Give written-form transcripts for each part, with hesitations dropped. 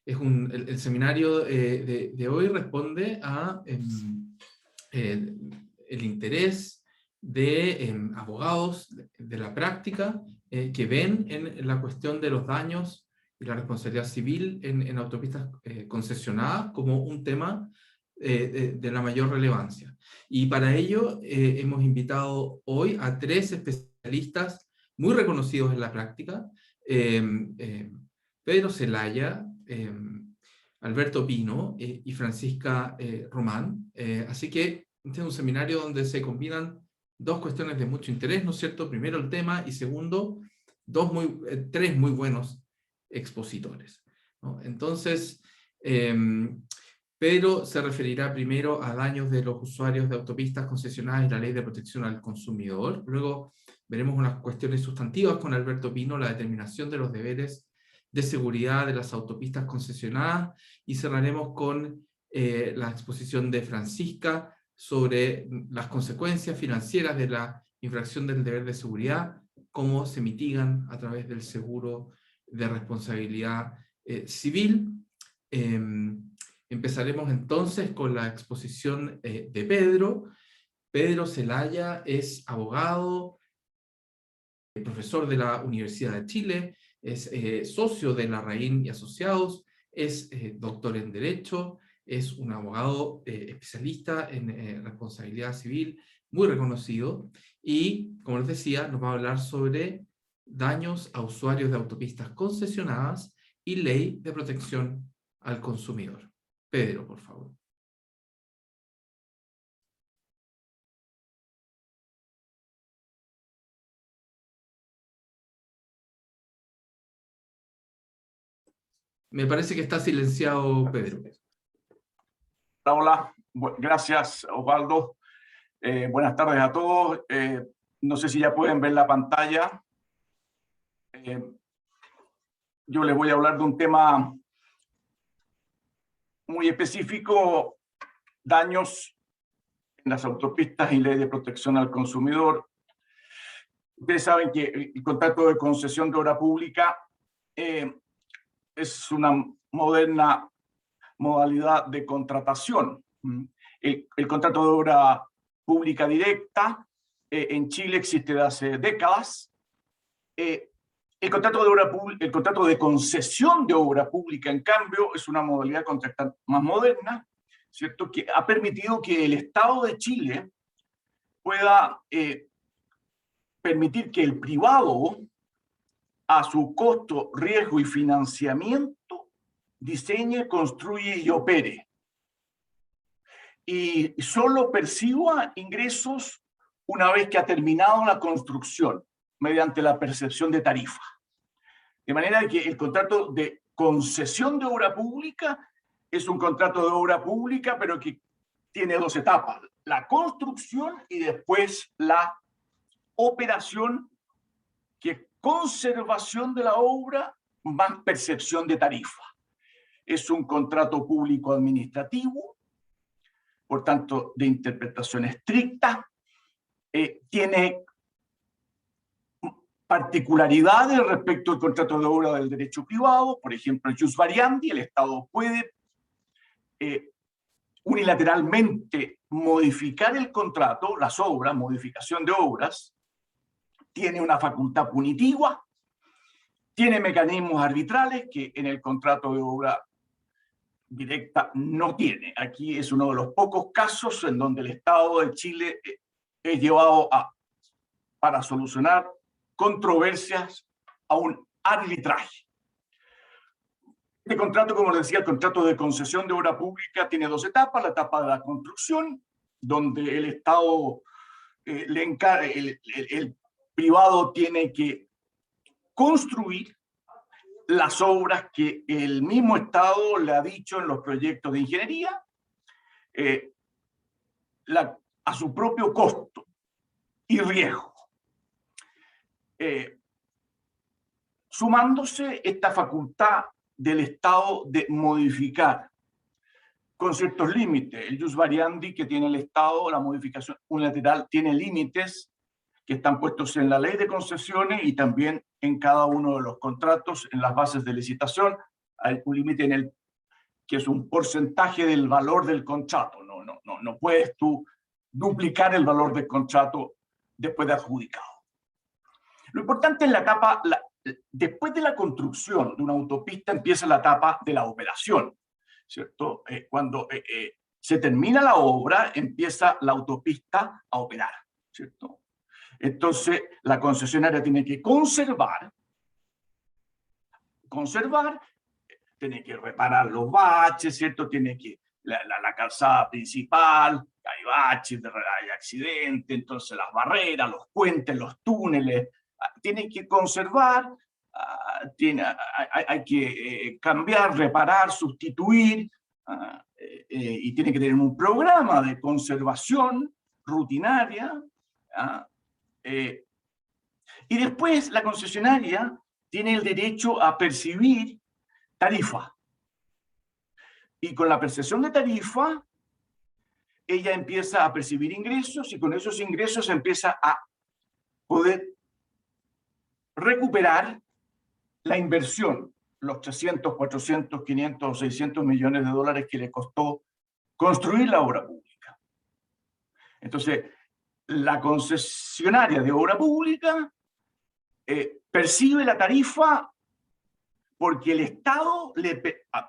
el seminario de hoy responde a el interés de abogados de la práctica que ven en la cuestión de los daños y la responsabilidad civil en autopistas concesionadas como un tema de la mayor relevancia. Y para ello hemos invitado hoy a 3 especialistas muy reconocidos en la práctica, Pedro Zelaya, Alberto Pino y Francisca Román. Así que este es un seminario donde se combinan 2 cuestiones de mucho interés, ¿no es cierto? Primero el tema y segundo, 3 muy buenos expositores, ¿no? Entonces, Pedro se referirá primero a daños de los usuarios de autopistas concesionadas y la ley de protección al consumidor. Luego veremos unas cuestiones sustantivas con Alberto Pino, la determinación de los deberes de seguridad de las autopistas concesionadas, y cerraremos con la exposición de Francisca sobre las consecuencias financieras de la infracción del deber de seguridad, cómo se mitigan a través del seguro de responsabilidad civil. Empezaremos entonces con la exposición de Pedro. Pedro Zelaya es abogado, profesor de la Universidad de Chile, es socio de Larraín y Asociados, es doctor en Derecho, es un abogado especialista en responsabilidad civil, muy reconocido, y, como les decía, nos va a hablar sobre daños a usuarios de autopistas concesionadas y ley de protección al consumidor. Pedro, por favor. Me parece que está silenciado, Pedro. Hola, gracias, Osvaldo. Buenas tardes a todos. No sé si ya pueden ver la pantalla. Yo les voy a hablar de un tema muy específico: daños en las autopistas y ley de protección al consumidor. Ustedes saben que el contrato de concesión de obra pública es una moderna modalidad de contratación. El contrato de obra pública directa en Chile existe desde hace décadas. El contrato de concesión de obra pública, en cambio, es una modalidad contractual más moderna, ¿cierto?, que ha permitido que el Estado de Chile pueda permitir que el privado, a su costo, riesgo y financiamiento, diseñe, construye y opere, y solo perciba ingresos una vez que ha terminado la construcción, mediante la percepción de tarifa. De manera que el contrato de concesión de obra pública es un contrato de obra pública, pero que tiene 2 etapas: la construcción y después la operación, que es conservación de la obra más percepción de tarifa. Es un contrato público administrativo, por tanto, de interpretación estricta. Tiene particularidades respecto al contrato de obra del derecho privado. Por ejemplo, el jus variandi, el Estado puede unilateralmente modificar el contrato, las obras, modificación de obras. Tiene una facultad punitiva, tiene mecanismos arbitrales que en el contrato de obra directa no tiene. Aquí es uno de los pocos casos en donde el Estado de Chile es llevado para solucionar controversias a un arbitraje. Este contrato, como les decía, el contrato de concesión de obra pública tiene 2 etapas: la etapa de la construcción, donde el Estado el privado tiene que construir las obras que el mismo Estado le ha dicho en los proyectos de ingeniería, a su propio costo y riesgo. Sumándose esta facultad del Estado de modificar con ciertos límites. El jus variandi que tiene el Estado, la modificación unilateral, tiene límites que están puestos en la ley de concesiones y también en cada uno de los contratos, en las bases de licitación. hay un límite que es un porcentaje del valor del contrato. No puedes tú duplicar el valor del contrato después de adjudicado. Lo importante es la etapa, después de la construcción de una autopista empieza la etapa de la operación, ¿cierto? Cuando se termina la obra, empieza la autopista a operar, ¿cierto? Entonces, la concesionaria tiene que conservar, tiene que reparar los baches, ¿cierto? Tiene que, la calzada principal, hay baches, hay accidentes, entonces las barreras, los puentes, los túneles, tiene que conservar, hay que cambiar, reparar, sustituir, y tiene que tener un programa de conservación rutinaria. Y después la concesionaria tiene el derecho a percibir tarifa. Y con la percepción de tarifa, ella empieza a percibir ingresos y con esos ingresos empieza a poder recuperar la inversión, los 300, 400, 500 o 600 millones de dólares que le costó construir la obra pública. Entonces, la concesionaria de obra pública percibe la tarifa porque el Estado,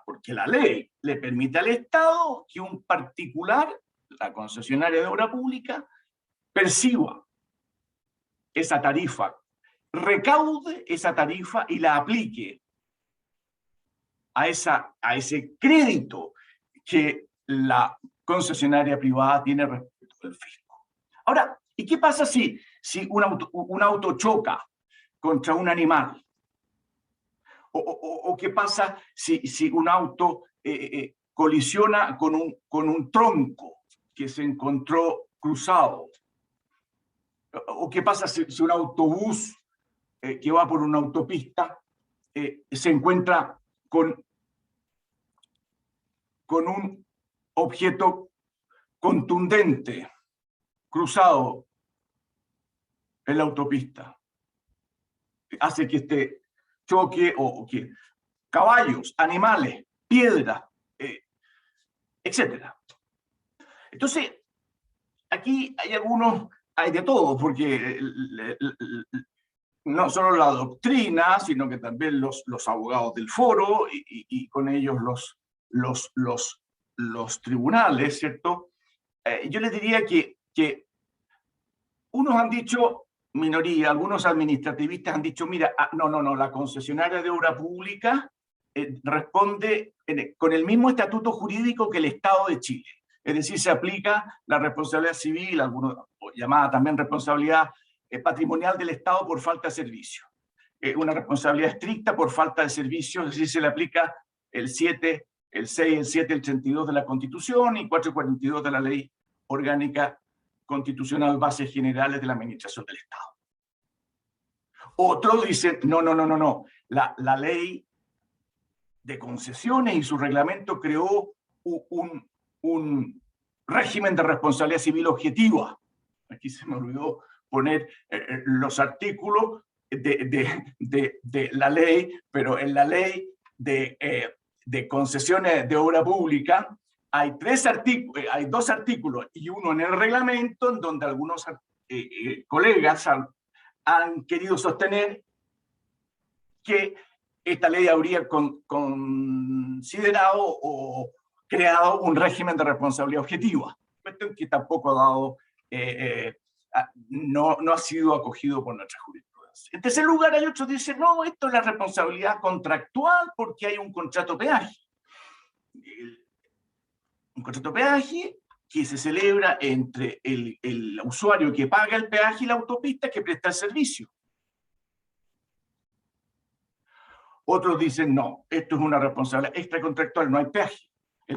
porque la ley le permite al Estado que un particular, la concesionaria de obra pública, perciba esa tarifa, recaude esa tarifa y la aplique a ese crédito que la concesionaria privada tiene respecto al fisco. Ahora, ¿y qué pasa si un auto choca contra un animal? ¿O qué pasa si un auto colisiona con un tronco que se encontró cruzado? ¿O qué pasa si un autobús que va por una autopista se encuentra con un objeto contundente cruzado en la autopista? Hace que este choque o que caballos, animales, piedras, etc. Entonces, aquí hay de todo, porque no solo la doctrina, sino que también los abogados del foro y con ellos los tribunales, ¿cierto? Yo les diría que unos han dicho, minoría, algunos administrativistas han dicho, mira, no, la concesionaria de obra pública responde con el mismo estatuto jurídico que el Estado de Chile. Es decir, se aplica la responsabilidad civil, llamada también responsabilidad patrimonial del Estado por falta de servicio. Una responsabilidad estricta por falta de servicio, es decir, se le aplica el 7, el 6, el 7, el 32 de la Constitución y 442 de la Ley Orgánica Constitucional, Bases Generales de la Administración del Estado. Otros dicen, no. La ley de concesiones y su reglamento creó un régimen de responsabilidad civil objetiva. Aquí se me olvidó poner los artículos de la ley, pero en la ley de concesiones de obra pública hay dos artículos y uno en el reglamento en donde algunos colegas han querido sostener que esta ley habría considerado o creado un régimen de responsabilidad objetiva, que tampoco ha dado, no ha sido acogido por nuestra jurisprudencia. En tercer lugar, hay otros que dicen, no, esto es la responsabilidad contractual porque hay un contrato peaje. Un contrato peaje que se celebra entre el usuario que paga el peaje y la autopista que presta el servicio. Otros dicen, no, esto es una responsabilidad extracontractual, no hay peaje.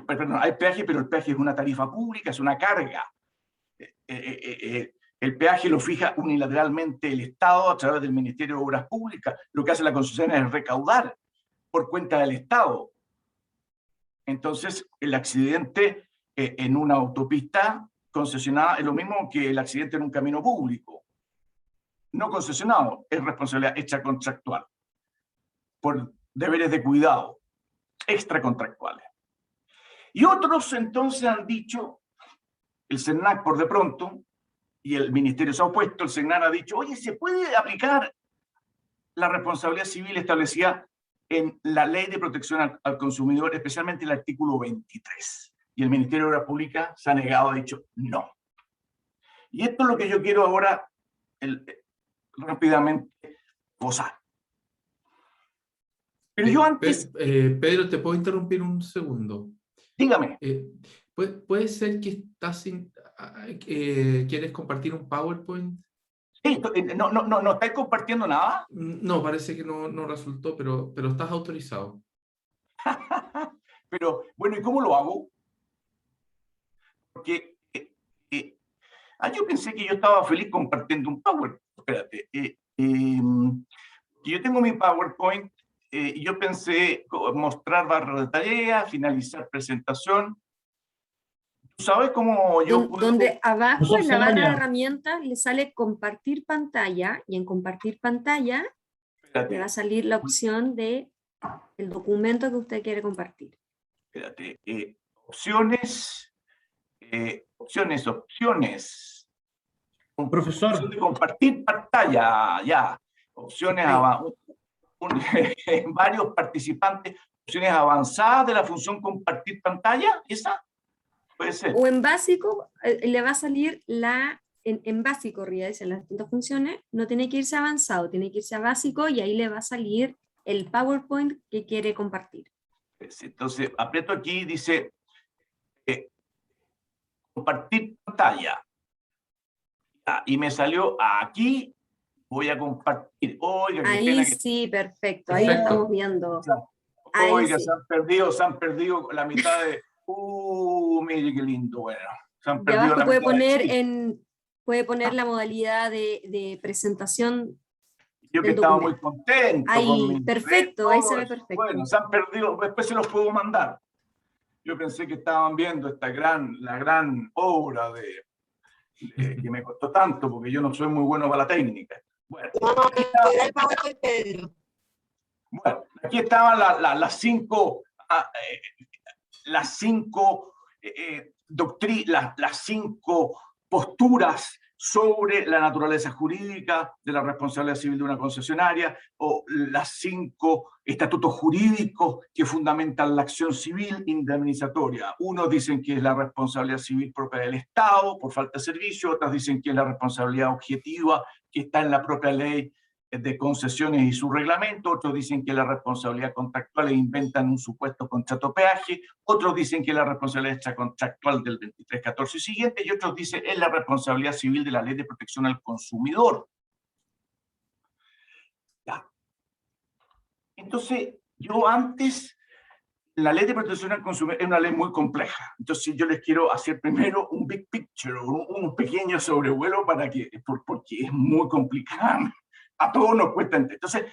Perdón, hay peaje, pero el peaje es una tarifa pública, es una carga. El peaje lo fija unilateralmente el Estado a través del Ministerio de Obras Públicas. Lo que hace la concesionaria es recaudar por cuenta del Estado. Entonces, el accidente en una autopista concesionada es lo mismo que el accidente en un camino público. No concesionado, es responsabilidad extracontractual por deberes de cuidado. extracontractuales. Y otros entonces han dicho, el CERNAC por de pronto, y el Ministerio se ha opuesto, el CERNAC ha dicho, oye, ¿se puede aplicar la responsabilidad civil establecida en la Ley de Protección al Consumidor, especialmente el artículo 23? Y el Ministerio de Obras Públicas se ha negado, ha dicho no. Y esto es lo que yo quiero ahora rápidamente posar. Pero yo antes... Pedro, ¿te puedo interrumpir un segundo? Dígame. ¿Puede ser que estás quieres compartir un PowerPoint? Sí, no estáis compartiendo nada. No, parece que no resultó, pero estás autorizado. Pero, bueno, ¿y cómo lo hago? Porque yo pensé que yo estaba feliz compartiendo un PowerPoint. Espérate. Yo tengo mi PowerPoint y yo pensé mostrar barra de tarea, finalizar presentación. ¿Tú sabes cómo yo puedo...? Donde abajo en la barra de herramientas le sale compartir pantalla, y en compartir pantalla le va a salir la opción de el documento que usted quiere compartir. Espérate, opciones. Profesor. Opción de compartir pantalla, ya. Opciones, varios participantes, opciones avanzadas de la función compartir pantalla, ¿esa? Puede ser. O en básico, le va a salir en básico, arriba dicen las distintas funciones, no tiene que irse a avanzado, tiene que irse a básico y ahí le va a salir el PowerPoint que quiere compartir. Entonces, aprieto aquí, dice compartir pantalla. Y me salió aquí, voy a compartir. Oiga, qué ahí pena sí, perfecto, ahí lo estamos viendo. Oiga, sí. se han perdido la mitad de... mire qué lindo, bueno. Se han De perdido abajo la puede poner la modalidad de presentación. Yo que del estaba documento. muy contento Ahí, con mi perfecto, ahí se ve perfecto. Bueno, se han perdido, después se los puedo mandar. Yo pensé que estaban viendo la gran obra que me costó tanto, porque yo no soy muy bueno para la técnica. Bueno, aquí estaban las cinco posturas sobre la naturaleza jurídica de la responsabilidad civil de una concesionaria, o las 5 estatutos jurídicos que fundamentan la acción civil indemnizatoria. Unos dicen que es la responsabilidad civil propia del Estado por falta de servicio, otros dicen que es la responsabilidad objetiva que está en la propia ley de concesiones y su reglamento, otros dicen que la responsabilidad contractual e inventan un supuesto contrato peaje, otros dicen que la responsabilidad extracontractual del 2314 y siguiente, y otros dicen es la responsabilidad civil de la Ley de Protección al Consumidor. Ya. Entonces, yo antes, la Ley de Protección al Consumidor es una ley muy compleja, entonces yo les quiero hacer primero un big picture, un pequeño sobrevuelo porque es muy complicada. A todos nos cuesta entender. Entonces,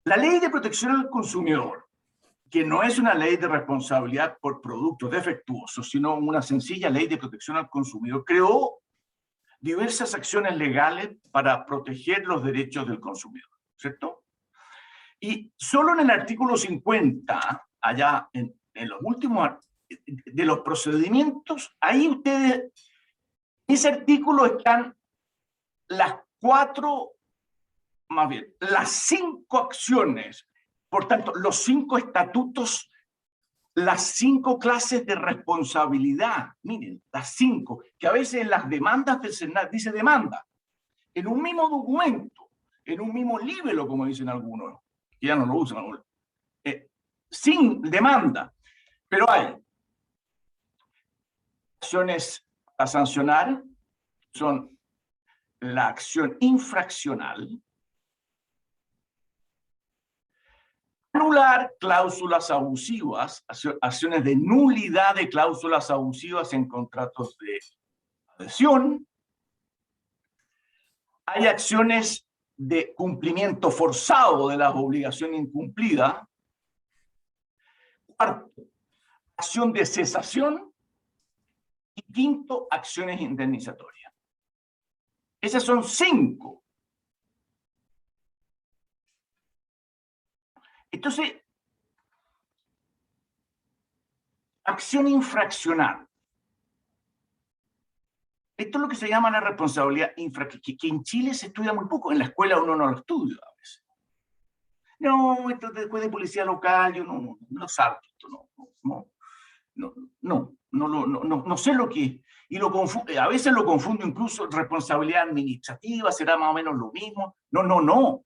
la Ley de Protección al Consumidor, que no es una ley de responsabilidad por productos defectuosos, sino una sencilla ley de protección al consumidor, creó diversas acciones legales para proteger los derechos del consumidor, ¿cierto? Y solo en el artículo 50, allá en los últimos de los procedimientos, ahí ustedes, en ese artículo están las 5 acciones, por tanto, los 5 estatutos, las 5 clases de responsabilidad, miren, las 5, que a veces en las demandas del CERNAC dice demanda, en un mismo documento, en un mismo libelo, como dicen algunos, que ya no lo usan ahora, sin demanda, pero hay acciones a sancionar, son la acción infraccional, anular cláusulas abusivas, acciones de nulidad de cláusulas abusivas en contratos de adhesión. Hay acciones de cumplimiento forzado de las obligaciones incumplidas. Cuarto, acción de cesación. Y quinto, acciones indemnizatorias. Esas son 5. Entonces, Acción infraccional. Esto es lo que se llama la responsabilidad infraccional, que en Chile se estudia muy poco. En la escuela uno no lo estudia a veces. No, esto después de policía local, yo no salto esto, no sé lo que es. Y a veces lo confundo incluso responsabilidad administrativa, será más o menos lo mismo. No.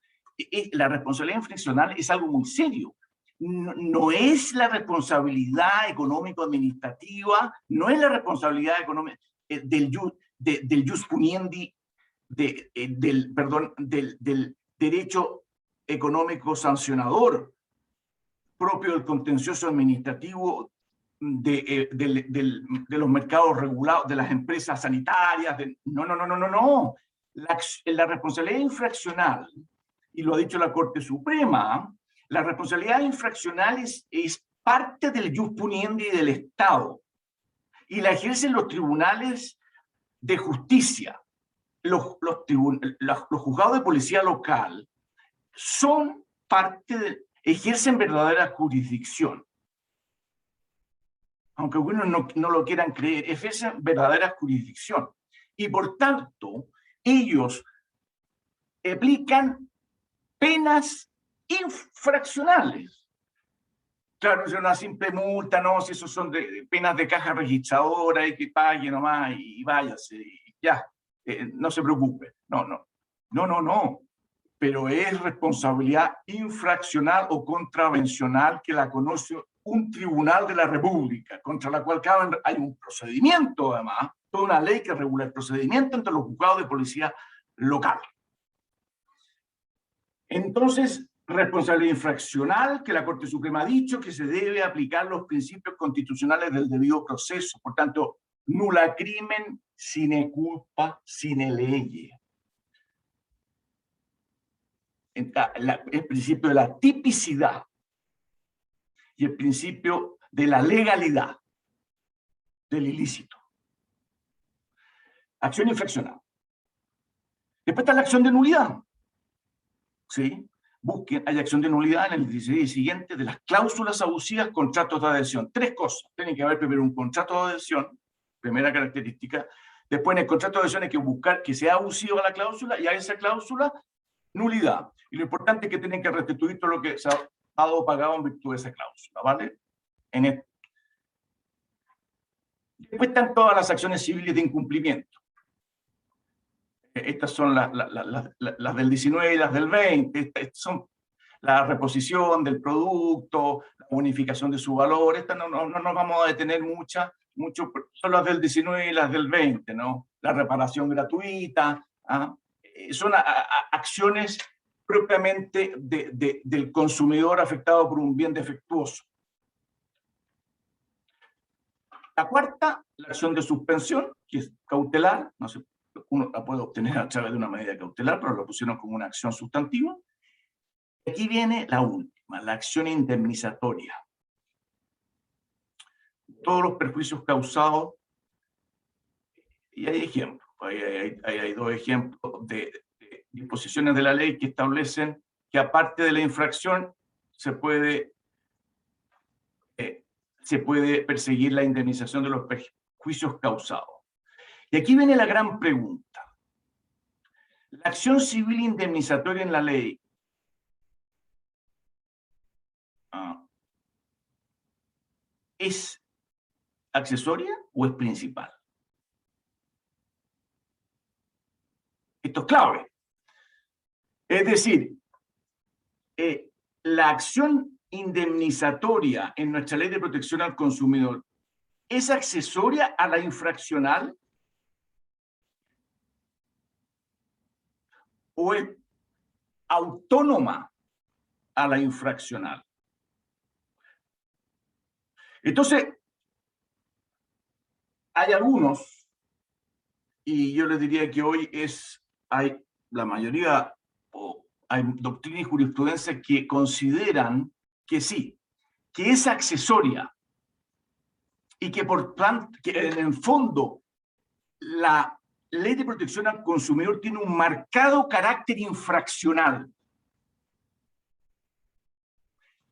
La responsabilidad infraccional es algo muy serio. No es la responsabilidad económico-administrativa, no es la responsabilidad económica del jus puniendi, del derecho económico sancionador propio del contencioso administrativo de los mercados regulados, de las empresas sanitarias. No. La responsabilidad infraccional, y lo ha dicho la Corte Suprema, la responsabilidad infraccional es parte del jus puniendi del Estado y la ejercen los tribunales de justicia. Los juzgados de policía local son ejercen verdadera jurisdicción. Aunque algunos no lo quieran creer, ejercen verdadera jurisdicción. Y por tanto, ellos aplican penas infraccionales. Claro, es una simple multa, no, si esos son penas de caja registradora y que pague nomás y váyase, y ya, no se preocupe. No. Pero es responsabilidad infraccional o contravencional que la conoce un tribunal de la República, contra la cual hay un procedimiento, además, toda una ley que regula el procedimiento entre los juzgados de policía local. Entonces, responsabilidad infraccional, que la Corte Suprema ha dicho que se debe aplicar los principios constitucionales del debido proceso. Por tanto, nulla crimen sine culpa sine lege. El principio de la tipicidad y el principio de la legalidad del ilícito. Acción infraccional. Después está la acción de nulidad. ¿Sí? Busquen, hay acción de nulidad en el 16 siguiente de las cláusulas abusivas, contratos de adhesión. 3 cosas. Tiene que haber primero un contrato de adhesión, primera característica. Después en el contrato de adhesión hay que buscar que sea abusiva la cláusula y a esa cláusula nulidad. Y lo importante es que tienen que restituir todo lo que se ha dado o pagado en virtud de esa cláusula, ¿vale? Después están todas las acciones civiles de incumplimiento. Estas son las del 19 y las del 20. Estas son la reposición del producto, la bonificación de su valor. Estas no nos vamos a detener mucho, son las del 19 y las del 20, ¿no? La reparación gratuita, son acciones propiamente del consumidor afectado por un bien defectuoso. La cuarta, la acción de suspensión, que es cautelar, no sé, uno la puede obtener a través de una medida cautelar, pero lo pusieron como una acción sustantiva. Aquí viene la última, la acción indemnizatoria. Todos los perjuicios causados, y hay ejemplos, hay 2 ejemplos de disposiciones de la ley que establecen que aparte de la infracción se puede perseguir la indemnización de los perjuicios causados. Y aquí viene la gran pregunta. ¿La acción civil indemnizatoria en la ley es accesoria o es principal? Esto es clave. Es decir, la acción indemnizatoria en nuestra ley de protección al consumidor ¿es accesoria a la infraccional? ¿O es autónoma a la infraccional? Entonces, hay algunos, y yo les diría que hoy hay la mayoría, o hay doctrina y jurisprudencia que consideran que sí, que es accesoria, y que por tanto, que en el fondo, la ley de protección al consumidor tiene un marcado carácter infraccional.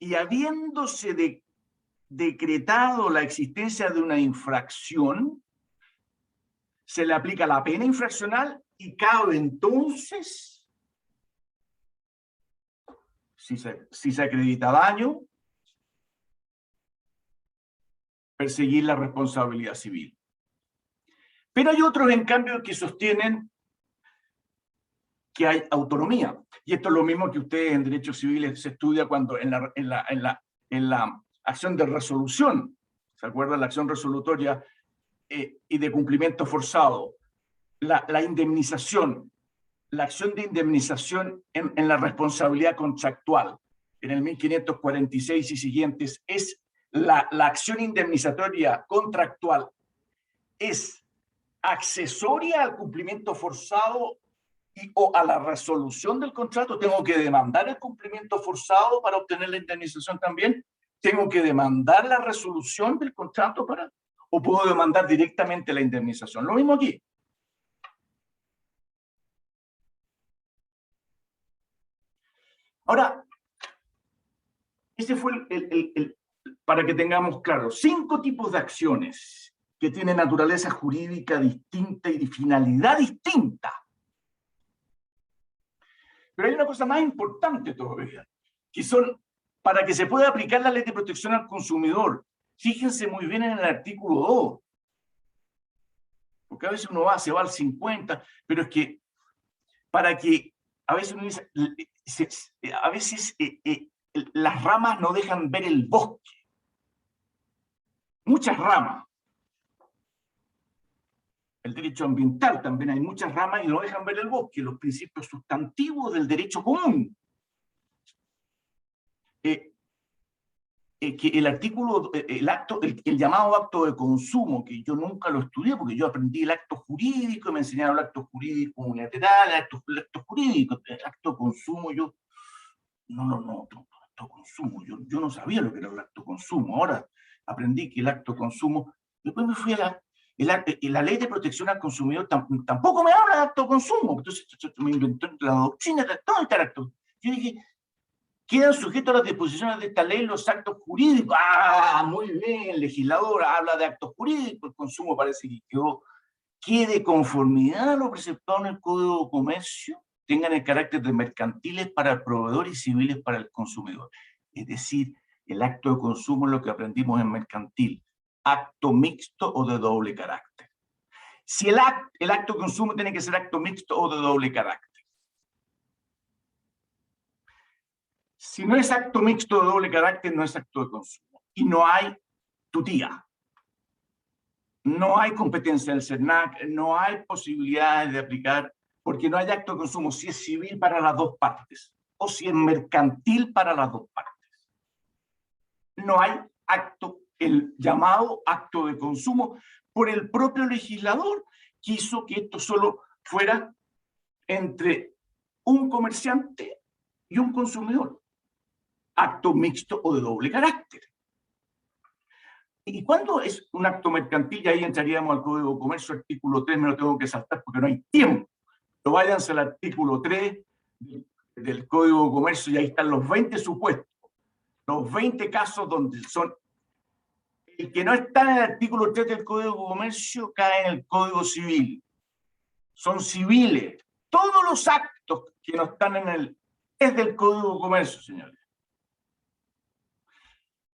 Y habiéndose decretado la existencia de una infracción, se le aplica la pena infraccional y cabe entonces, si se acredita daño, perseguir la responsabilidad civil. Pero hay otros, en cambio, que sostienen que hay autonomía. Y esto es lo mismo que ustedes en derechos civiles se estudia cuando en la acción de resolución, ¿se acuerdan? La acción resolutoria y de cumplimiento forzado, la indemnización, la acción de indemnización en la responsabilidad contractual, en el 1546 y siguientes, es la acción indemnizatoria contractual, es accesoria al cumplimiento forzado o a la resolución del contrato. Tengo que demandar el cumplimiento forzado para obtener la indemnización también. Tengo que demandar la resolución del contrato o puedo demandar directamente la indemnización. Lo mismo aquí. Ahora, ese fue para que tengamos claro, 5 tipos de acciones que tienen naturaleza jurídica distinta y de finalidad distinta. Pero hay una cosa más importante todavía, que son, para que se pueda aplicar la Ley de Protección al Consumidor, fíjense muy bien en el artículo 2, porque a veces uno se va al 50, pero es que, para que, a veces uno dice, a veces las ramas no dejan ver el bosque. Muchas ramas. El derecho ambiental también hay muchas ramas y no dejan ver el bosque, los principios sustantivos del derecho común. Que el artículo, el llamado acto de consumo, que yo nunca lo estudié porque yo aprendí el acto jurídico y me enseñaron el acto jurídico unilateral, el acto jurídico, el acto de consumo, yo acto consumo, yo no sabía lo que era el acto consumo. Ahora aprendí que el acto consumo, después me fui a la Ley de Protección al Consumidor tampoco me habla de acto consumo. Entonces me inventó la doctrina de todo este acto. Yo dije, quedan sujetos a las disposiciones de esta ley los actos jurídicos. Ah, muy bien, el legislador habla de actos jurídicos, el consumo parece que quede de conformidad a lo preceptado en el Código de Comercio, tengan el carácter de mercantiles para el proveedor y civiles para el consumidor. Es decir, el acto de consumo es lo que aprendimos en mercantil, acto mixto o de doble carácter. Si el acto de consumo tiene que ser acto mixto o de doble carácter. Si no es acto mixto de doble carácter, no es acto de consumo. Y no hay tutía. No hay competencia del SERNAC, no hay posibilidades de aplicar, porque no hay acto de consumo si es civil para las dos partes o si es mercantil para las dos partes. No hay acto, el llamado acto de consumo, por el propio legislador quiso que esto solo fuera entre un comerciante y un consumidor. Acto mixto o de doble carácter. ¿Y cuándo es un acto mercantil? Y ahí entraríamos al Código de Comercio, artículo 3, me lo tengo que saltar porque no hay tiempo. Pero váyanse al artículo 3 del Código de Comercio y ahí están los 20 supuestos, los 20 casos donde son... El que no está en el artículo 3 del Código de Comercio cae en el Código Civil. Son civiles. Todos los actos que no están en el... es del Código de Comercio, señores.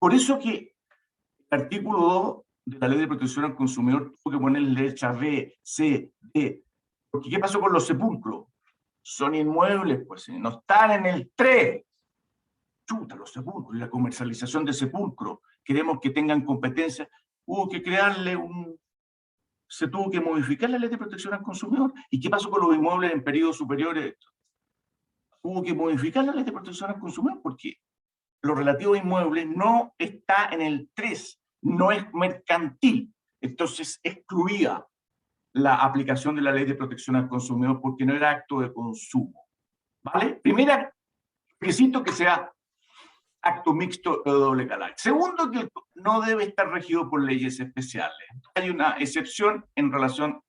Por eso que el artículo 2 de la Ley de Protección al Consumidor tuvo que ponerle letra B, C, D. Porque ¿qué pasó con los sepulcros? Son inmuebles, pues, no están en el 3. Chuta, los sepulcros y la comercialización de sepulcros. Queremos que tengan competencia. Hubo que crearle se tuvo que modificar la Ley de Protección al Consumidor. ¿Y qué pasó con los inmuebles en periodos superiores? Hubo que modificar la Ley de Protección al Consumidor porque lo relativo a inmuebles no está en el 3, no es mercantil. Entonces excluía la aplicación de la Ley de Protección al Consumidor porque no era acto de consumo. ¿Vale? Primero, requisito que sea acto mixto de doble carácter. Segundo, que no debe estar regido por leyes especiales. Hay una excepción en relación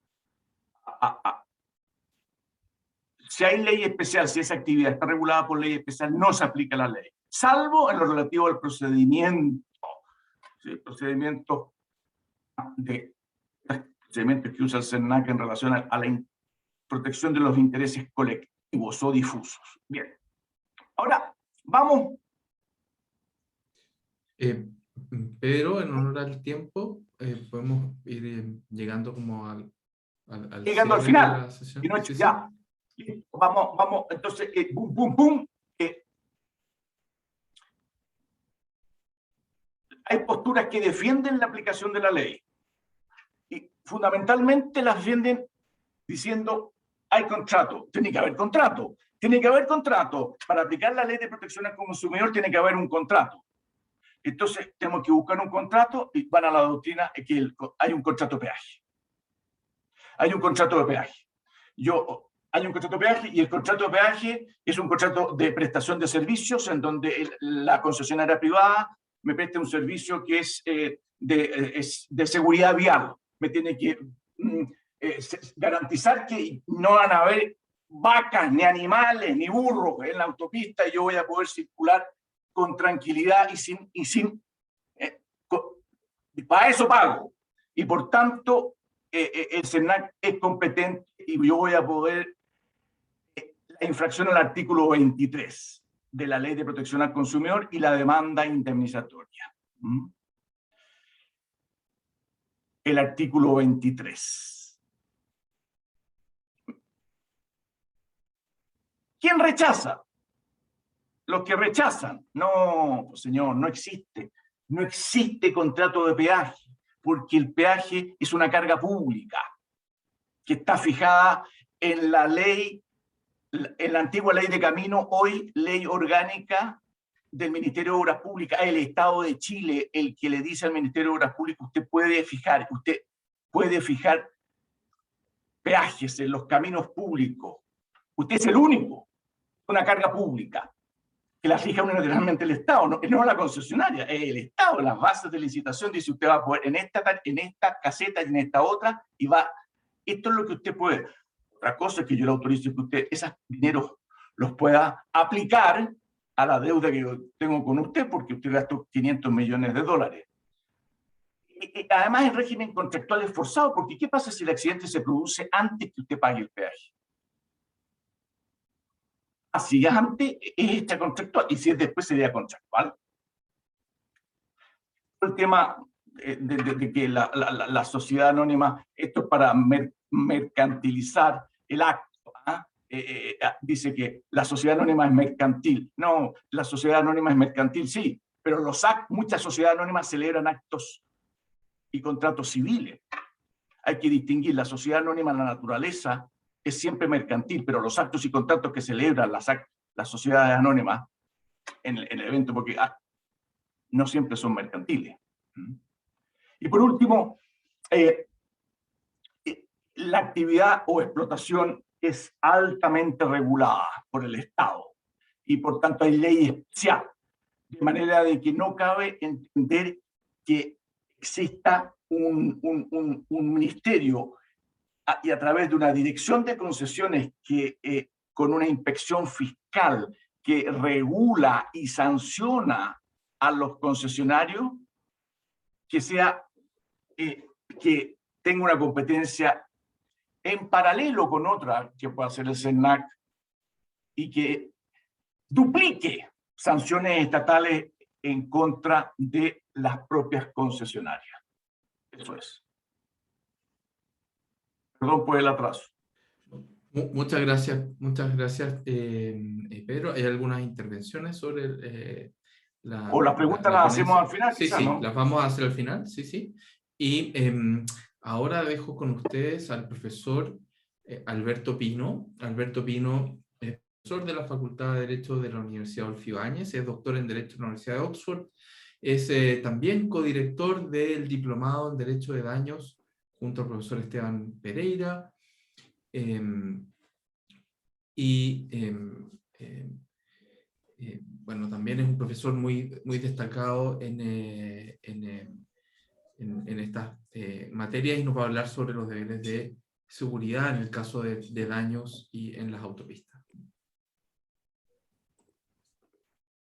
si hay ley especial, si esa actividad está regulada por ley especial, no se aplica la ley, salvo en lo relativo al procedimiento. ¿sí? Procedimientos que usa el CERNAC en relación a la protección de los intereses colectivos o difusos. Bien. Ahora, vamos. Pedro, en honor al tiempo, podemos ir llegando como al Llegando al cierre de final. la sesión. Y no, Sí, sí. ya. Vamos. Entonces, boom, boom, boom. Hay posturas que defienden la aplicación de la ley. Y fundamentalmente las defienden diciendo, hay contrato. Tiene que haber contrato. Tiene que haber contrato. Para aplicar la ley de protección al consumidor tiene que haber un contrato. Entonces, tenemos que buscar un contrato y van a la doctrina que hay un contrato de peaje. Hay un contrato de peaje. Hay un contrato de peaje y el contrato de peaje es un contrato de prestación de servicios en donde la concesionaria privada me presta un servicio que es de seguridad vial. Me tiene que garantizar que no van a haber vacas, ni animales, ni burros en la autopista y yo voy a poder circular con tranquilidad y para eso pago. Y por tanto, el CERNAC es competente y yo voy a poder la infracción al artículo 23 de la Ley de Protección al Consumidor y la demanda indemnizatoria. El artículo 23. ¿Quién rechaza? Los que rechazan. No, señor, no existe. No existe contrato de peaje, porque el peaje es una carga pública que está fijada en la ley, en la antigua ley de camino, hoy ley orgánica del Ministerio de Obras Públicas, el Estado de Chile, el que le dice al Ministerio de Obras Públicas, usted puede fijar peajes en los caminos públicos. Usted es el único, una carga pública, que la fija unilateralmente el Estado, no la concesionaria, es el Estado. Las bases de licitación dice usted va a poder en esta caseta y en esta otra, y va, esto es lo que usted puede. Otra cosa es que yo le autorizo que usted esos dineros los pueda aplicar a la deuda que yo tengo con usted, porque usted gastó 500 millones de dólares. Y además el régimen contractual es forzado, porque ¿qué pasa si el accidente se produce antes que usted pague el peaje? Si es antes, es extracontractual, y si es después, sería contractual. El tema de que la sociedad anónima, esto es para mercantilizar el acto. Dice que la sociedad anónima es mercantil. No, la sociedad anónima es mercantil, sí, pero muchas sociedades anónimas celebran actos y contratos civiles. Hay que distinguir la sociedad anónima, la naturaleza, es siempre mercantil, pero los actos y contratos que celebran las sociedades anónimas en el evento, porque no siempre son mercantiles. Y por último, la actividad o explotación es altamente regulada por el Estado y por tanto hay ley especial, de manera de que no cabe entender que exista un ministerio y a través de una dirección de concesiones que con una inspección fiscal que regula y sanciona a los concesionarios, que tenga una competencia en paralelo con otra que pueda ser el CERNAC y que duplique sanciones estatales en contra de las propias concesionarias. Eso es. Perdón por el atraso. Muchas gracias, Pedro. ¿Hay algunas intervenciones sobre O las preguntas las hacemos al final, Sí, quizás, sí, ¿no? las vamos a hacer al final, sí, sí. Y ahora dejo con ustedes al profesor Alberto Pino. Alberto Pino es profesor de la Facultad de Derecho de la Universidad Adolfo Ibáñez, es doctor en Derecho de la Universidad de Oxford, es también codirector del Diplomado en Derecho de Daños junto al profesor Esteban Pereira. Bueno, también es un profesor muy destacado en estas materias y nos va a hablar sobre los deberes de seguridad en el caso de daños y en las autopistas.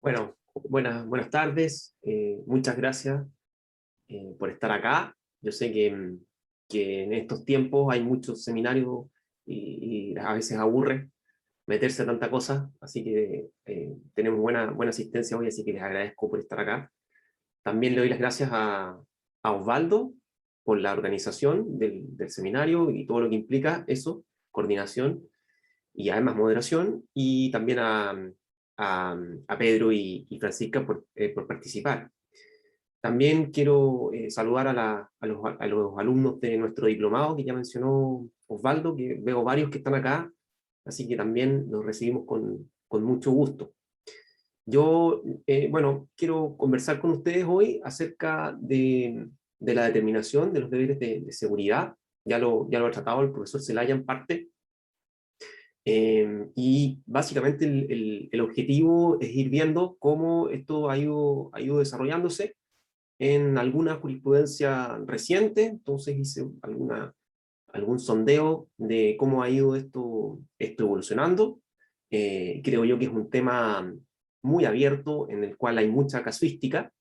Bueno, buenas tardes. Muchas gracias por estar acá. Yo sé que en estos tiempos hay muchos seminarios y a veces aburre meterse a tanta cosa, así que tenemos buena asistencia hoy, así que les agradezco por estar acá. También le doy las gracias a Osvaldo por la organización del seminario y todo lo que implica eso, coordinación y además moderación, y también a Pedro y Francisca por participar. También quiero saludar a los alumnos de nuestro diplomado que ya mencionó Osvaldo, que veo varios que están acá, así que también los recibimos con mucho gusto. Yo, bueno, quiero conversar con ustedes hoy acerca de la determinación de los deberes de seguridad. Ya lo ha tratado el profesor Zelaya en parte. Y básicamente el objetivo es ir viendo cómo esto ha ido desarrollándose en alguna jurisprudencia reciente. Entonces hice algún sondeo de cómo ha ido esto evolucionando. Creo yo que es un tema muy abierto, en el cual hay mucha casuística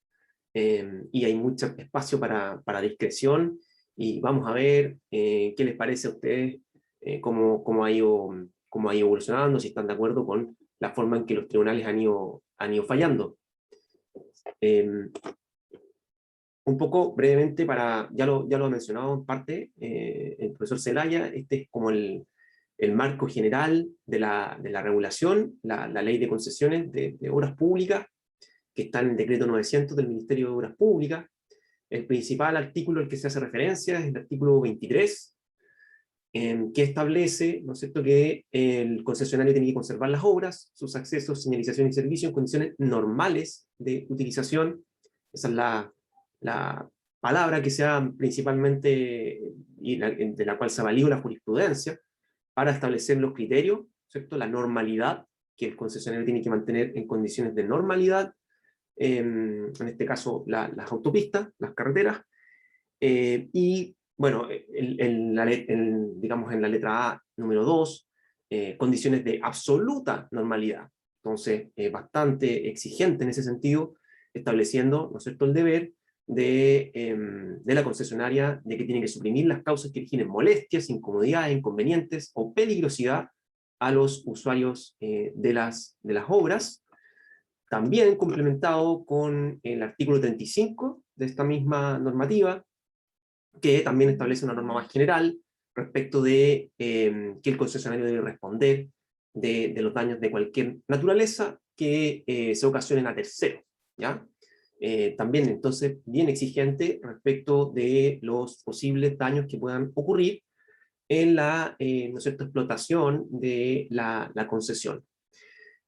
y hay mucho espacio para discreción, y vamos a ver qué les parece a ustedes, cómo ha ido evolucionando, si están de acuerdo con la forma en que los tribunales han ido fallando. Un poco brevemente, ya lo ha mencionado en parte el profesor Zelaya, este es como el marco general de la regulación, la ley de concesiones de obras públicas, que está en el decreto 900 del Ministerio de Obras Públicas. El principal artículo al que se hace referencia es el artículo 23, que establece, ¿no es cierto?, que el concesionario tiene que conservar las obras, sus accesos, señalización y servicio en condiciones normales de utilización. Esa es la palabra que se ha principalmente, y de la cual se ha valido la jurisprudencia, para establecer los criterios, ¿cierto?, la normalidad que el concesionario tiene que mantener en condiciones de normalidad, en este caso las autopistas, las carreteras, y bueno, digamos en la letra A, número 2, condiciones de absoluta normalidad. Entonces, bastante exigente en ese sentido, estableciendo, ¿no es cierto?, el deber de la concesionaria de que tiene que suprimir las causas que originen molestias, incomodidades, inconvenientes o peligrosidad a los usuarios de las obras. También complementado con el artículo 35 de esta misma normativa, que también establece una norma más general respecto de que el concesionario debe responder de los daños de cualquier naturaleza que se ocasionen a terceros, ¿ya? También, entonces, bien exigente respecto de los posibles daños que puedan ocurrir en la ¿no es cierto?, explotación de la concesión.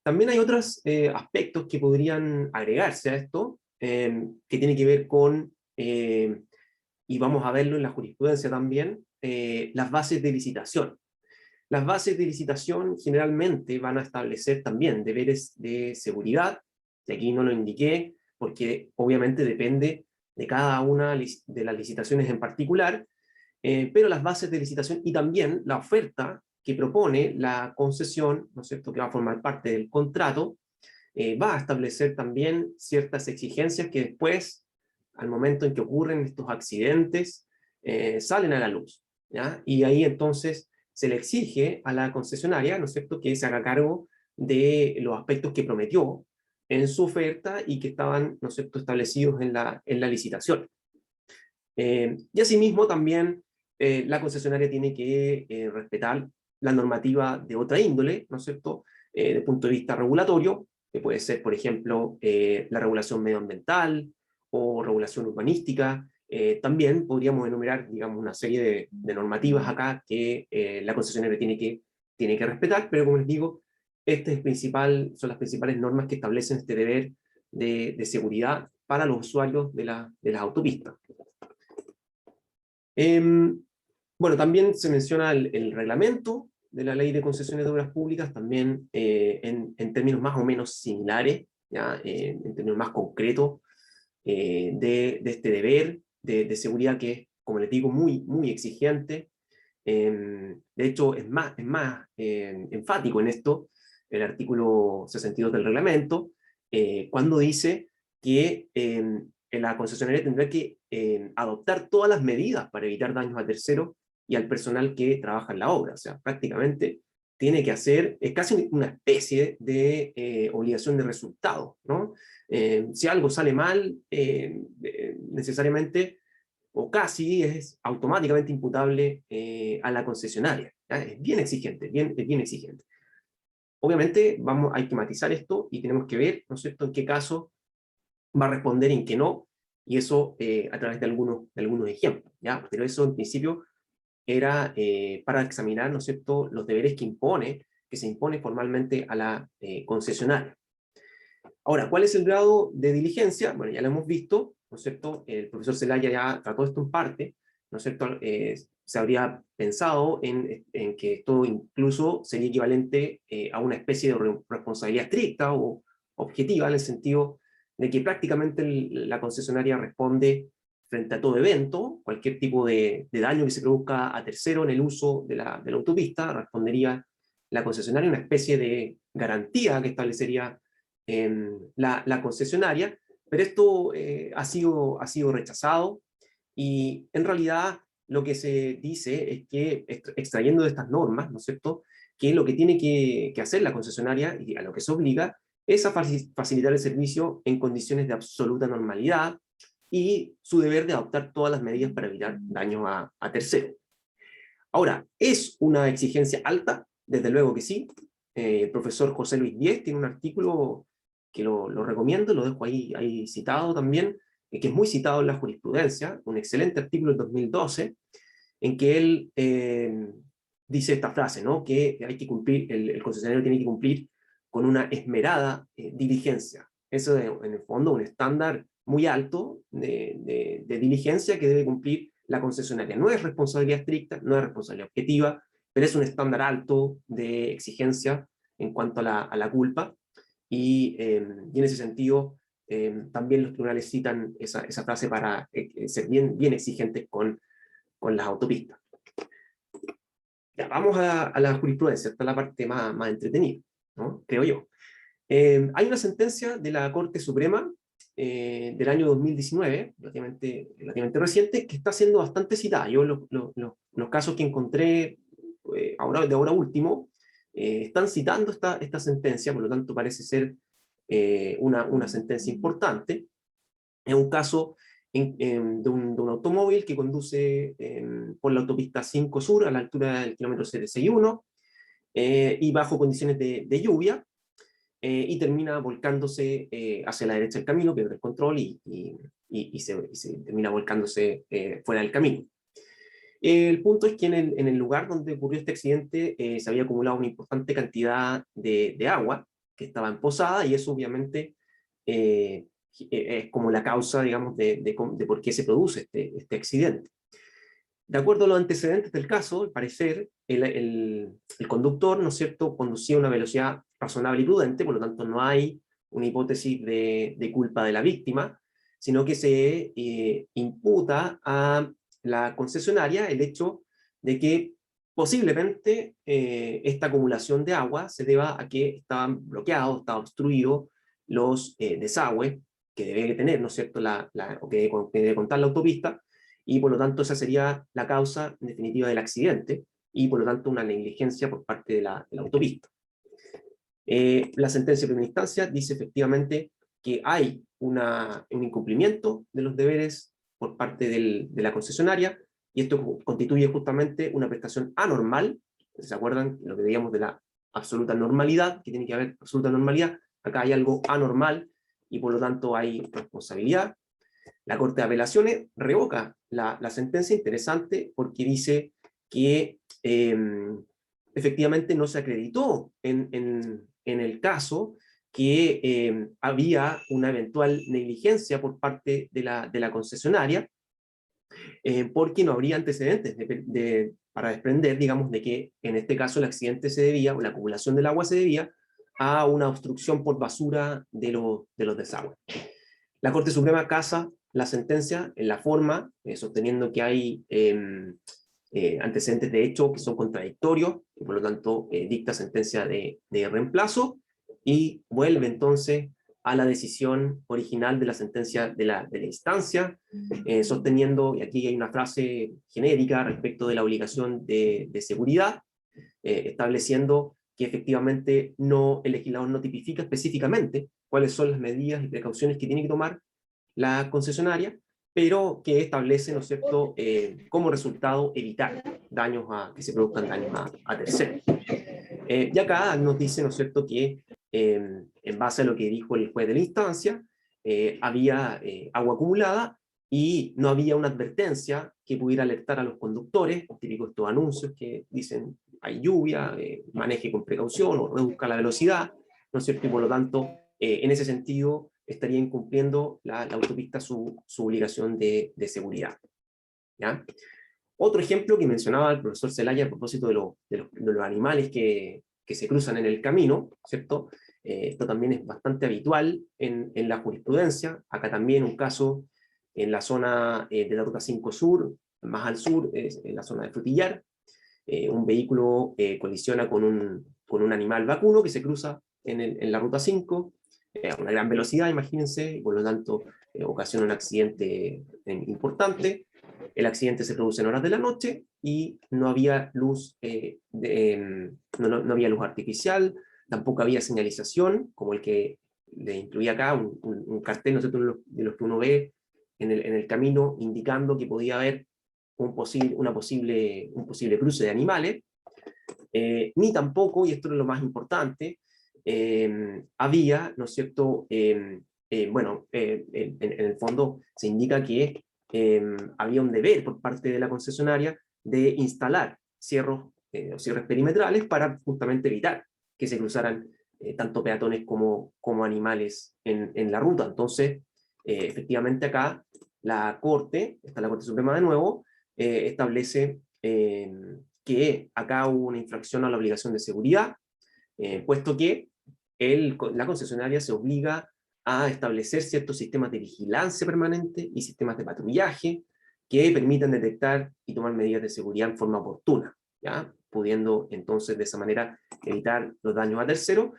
También hay otros aspectos que podrían agregarse a esto, que tiene que ver con, y vamos a verlo en la jurisprudencia también, las bases de licitación. Las bases de licitación generalmente van a establecer también deberes de seguridad, y aquí no lo indiqué, porque obviamente depende de cada una de las licitaciones en particular, pero las bases de licitación y también la oferta que propone la concesión, ¿no es cierto?, que va a formar parte del contrato, va a establecer también ciertas exigencias que después, al momento en que ocurren estos accidentes, salen a la luz, ¿ya? Y ahí entonces se le exige a la concesionaria, ¿no es cierto?, que se haga cargo de los aspectos que prometió en su oferta y que estaban, ¿no es cierto?, establecidos en la licitación. Y asimismo también la concesionaria tiene que respetar la normativa de otra índole, ¿no es cierto?, desde el punto de vista regulatorio, que puede ser, por ejemplo, la regulación medioambiental o regulación urbanística. También podríamos enumerar, digamos, una serie de normativas acá que la concesionaria tiene que respetar, pero como les digo, son las principales normas que establecen este deber de seguridad para los usuarios de las autopistas. Bueno, también se menciona el reglamento de la Ley de Concesiones de Obras Públicas, también en términos más o menos similares, ¿ya? En términos más concretos, de este deber de seguridad que es, como les digo, muy exigente. De hecho, es más enfático en esto el artículo 62 del reglamento, cuando dice que la concesionaria tendrá que adoptar todas las medidas para evitar daños a terceros y al personal que trabaja en la obra. O sea, prácticamente tiene que hacer, es casi una especie de obligación de resultado, ¿no? Si algo sale mal, necesariamente, o casi, es automáticamente imputable a la concesionaria. ¿Ya? Es bien exigente, es bien exigente. Obviamente hay que matizar esto y tenemos que ver, ¿no es cierto?, en qué caso va a responder y en qué no, y eso a través de algunos ejemplos, ¿ya? Pero eso en principio era para examinar, ¿no es cierto?, los deberes que se impone formalmente a la concesionaria. Ahora, ¿cuál es el grado de diligencia? Bueno, ya lo hemos visto, ¿no es cierto? El profesor Zelaya ya trató esto en parte, ¿no es cierto? Se habría pensado en que esto incluso sería equivalente a una especie de responsabilidad estricta o objetiva, en el sentido de que prácticamente la concesionaria responde frente a todo evento, cualquier tipo de daño que se produzca a tercero en el uso de la autopista, respondería la concesionaria, una especie de garantía que establecería la concesionaria, pero esto ha sido rechazado, y en realidad lo que se dice es que, extrayendo de estas normas, ¿no es cierto?, que lo que tiene que hacer la concesionaria, y a lo que se obliga, es a facilitar el servicio en condiciones de absoluta normalidad, y su deber de adoptar todas las medidas para evitar daños a terceros. Ahora, ¿es una exigencia alta? Desde luego que sí. El profesor José Luis Díez tiene un artículo que lo recomiendo, lo dejo ahí citado también, que es muy citado en la jurisprudencia, un excelente artículo del 2012, en que él dice esta frase, ¿no?, que hay que cumplir, el concesionario tiene que cumplir con una esmerada diligencia. Eso es, en el fondo, un estándar muy alto de diligencia que debe cumplir la concesionaria. No es responsabilidad estricta, no es responsabilidad objetiva, pero es un estándar alto de exigencia en cuanto a la culpa, y en ese sentido también los tribunales citan esa frase para ser bien exigentes con las autopistas. Ya, vamos a la jurisprudencia, esta es la parte más entretenida, ¿no?, creo yo. Hay una sentencia de la Corte Suprema del año 2019, relativamente reciente, que está siendo bastante citada. Yo los casos que encontré de ahora último están citando esta sentencia, por lo tanto parece ser una sentencia importante. Es un caso de un automóvil que conduce por la autopista 5 Sur a la altura del kilómetro 061 y bajo condiciones de lluvia, y termina volcándose hacia la derecha del camino, pierde el control y se termina volcándose fuera del camino. El punto es que en el lugar donde ocurrió este accidente se había acumulado una importante cantidad de agua que estaba emposada, y eso obviamente es como la causa, digamos, de por qué se produce este accidente. De acuerdo a los antecedentes del caso, al parecer, el conductor, ¿no es cierto?, conducía a una velocidad razonable y prudente, por lo tanto no hay una hipótesis de culpa de la víctima, sino que se imputa a la concesionaria el hecho de que posiblemente esta acumulación de agua se deba a que estaban bloqueados, estaban obstruidos los desagües que debe tener, ¿no es cierto?, o que debe contar la autopista, y por lo tanto esa sería la causa en definitiva del accidente, y por lo tanto una negligencia por parte de la autopista. La sentencia de primera instancia dice efectivamente que hay un incumplimiento de los deberes por parte de la concesionaria, y esto constituye justamente una prestación anormal. ¿Se acuerdan lo que veíamos de la absoluta normalidad? Que tiene que haber absoluta normalidad. Acá hay algo anormal, y por lo tanto hay responsabilidad. La Corte de Apelaciones revoca la sentencia, interesante, porque dice que efectivamente no se acreditó en el caso que había una eventual negligencia por parte de la concesionaria, porque no habría antecedentes para desprender, digamos, de que en este caso el accidente se debía, o la acumulación del agua se debía, a una obstrucción por basura de los desagües. La Corte Suprema casa la sentencia en la forma, sosteniendo que hay antecedentes de hecho que son contradictorios, y por lo tanto dicta sentencia de reemplazo, y vuelve entonces a la decisión original de la sentencia de la instancia, sosteniendo, y aquí hay una frase genérica respecto de la obligación de seguridad, estableciendo que efectivamente el legislador no tipifica específicamente cuáles son las medidas y precauciones que tiene que tomar la concesionaria, pero que establece, ¿no es cierto?, como resultado evitar que se produzcan daños a terceros. Y acá nos dice, ¿no es cierto?, que en base a lo que dijo el juez de la instancia, había agua acumulada y no había una advertencia que pudiera alertar a los conductores, típicos estos anuncios que dicen hay lluvia, maneje con precaución o reduzca la velocidad, ¿no es cierto? Y por lo tanto, en ese sentido, estaría incumpliendo la autopista su obligación de seguridad. ¿Ya? Otro ejemplo que mencionaba el profesor Zelaya a propósito de los animales que se cruzan en el camino, ¿cierto? Esto también es bastante habitual en la jurisprudencia. Acá también un caso en la zona de la Ruta 5 Sur, más al sur, en la zona de Frutillar. Un vehículo colisiona con un animal vacuno que se cruza en la Ruta 5 a una gran velocidad, imagínense, y por lo tanto ocasiona un accidente importante. El accidente se produce en horas de la noche y no había luz, no había luz artificial, tampoco había señalización, como el que le incluía acá, un cartel, ¿no es cierto?, de los que uno ve en el camino, indicando que podía haber un posible cruce de animales, ni tampoco, y esto es lo más importante, había, ¿no es cierto?, bueno, en el fondo se indica que había un deber por parte de la concesionaria de instalar cierres perimetrales para justamente evitar que se cruzaran tanto peatones como animales en la ruta. Entonces, efectivamente acá la Corte Suprema de nuevo, establece que acá hubo una infracción a la obligación de seguridad, puesto que la concesionaria se obliga a establecer ciertos sistemas de vigilancia permanente y sistemas de patrullaje que permitan detectar y tomar medidas de seguridad en forma oportuna, ¿ya? Pudiendo entonces de esa manera evitar los daños a terceros.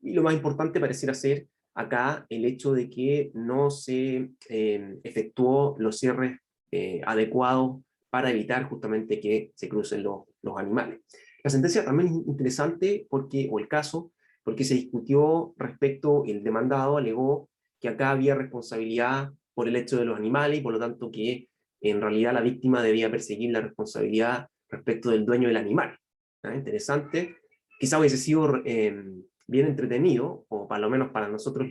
Y lo más importante pareciera ser acá el hecho de que no se efectuó los cierres adecuados para evitar justamente que se crucen los animales. La sentencia también es interesante o el caso, porque se discutió respecto, el demandado alegó que acá había responsabilidad por el hecho de los animales y por lo tanto que en realidad la víctima debía perseguir la responsabilidad respecto del dueño del animal. Interesante. Quizá hubiese sido bien entretenido, o para lo menos para nosotros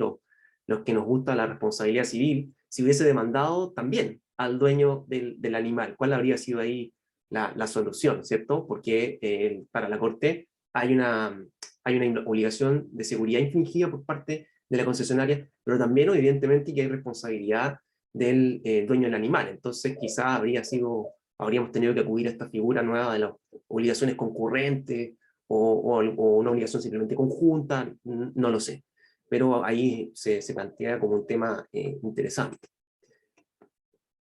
los que nos gusta la responsabilidad civil, si hubiese demandado también al dueño del animal. ¿Cuál habría sido ahí la solución, cierto? Porque para la Corte hay una obligación de seguridad infringida por parte de la concesionaria, pero también evidentemente que hay responsabilidad del dueño del animal. Entonces quizá habríamos tenido que acudir a esta figura nueva de las obligaciones concurrentes o una obligación simplemente conjunta, no lo sé. Pero ahí se plantea como un tema interesante.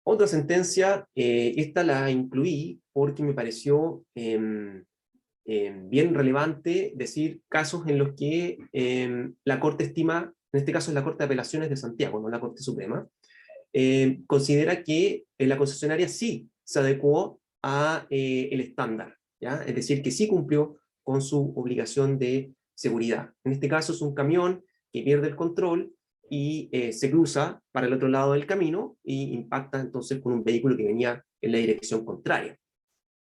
Otra sentencia, esta la incluí porque me pareció bien relevante decir casos en los que la Corte estima, en este caso es la Corte de Apelaciones de Santiago, no la Corte Suprema, considera que la concesionaria sí se adecuó a el estándar, ¿ya? Es decir, que sí cumplió con su obligación de seguridad. En este caso es un camión que pierde el control y se cruza para el otro lado del camino y impacta entonces con un vehículo que venía en la dirección contraria.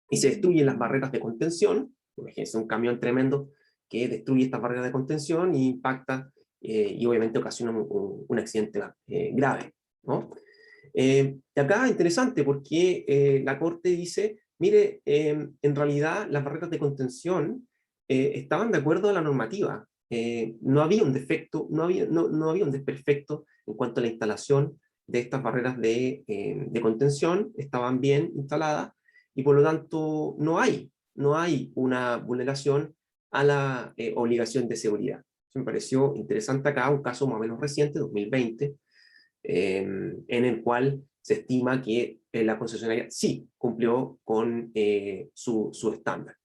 Y se destruyen las barreras de contención. Imagínense un camión tremendo que destruye estas barreras de contención y impacta y obviamente ocasiona un accidente grave, ¿no? Y acá interesante porque la Corte dice, mire, en realidad las barreras de contención estaban de acuerdo a la normativa. No había un defecto, no había un desperfecto en cuanto a la instalación de estas barreras de contención, estaban bien instaladas y por lo tanto no hay una vulneración a la obligación de seguridad. Eso me pareció interesante acá, un caso más o menos reciente, 2020, en el cual se estima que la concesionaria sí cumplió con su estándar.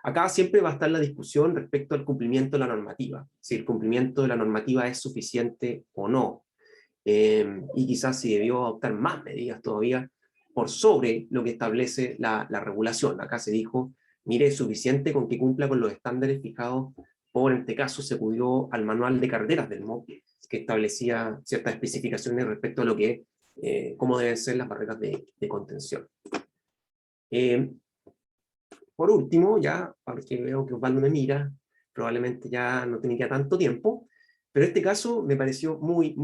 Acá siempre va a estar la discusión respecto al cumplimiento de la normativa, si el cumplimiento de la normativa es suficiente o no, y quizás si debió adoptar más medidas todavía por sobre lo que establece la regulación. Acá se dijo, mire, es suficiente con que cumpla con los estándares fijados por, en este caso, se acudió al manual de carreteras del MOP, que establecía ciertas especificaciones respecto a lo que, cómo deben ser las barreras de contención. Por último, ya, porque veo que Osvaldo me mira, probablemente ya no tenía tanto tiempo, pero este caso me pareció muy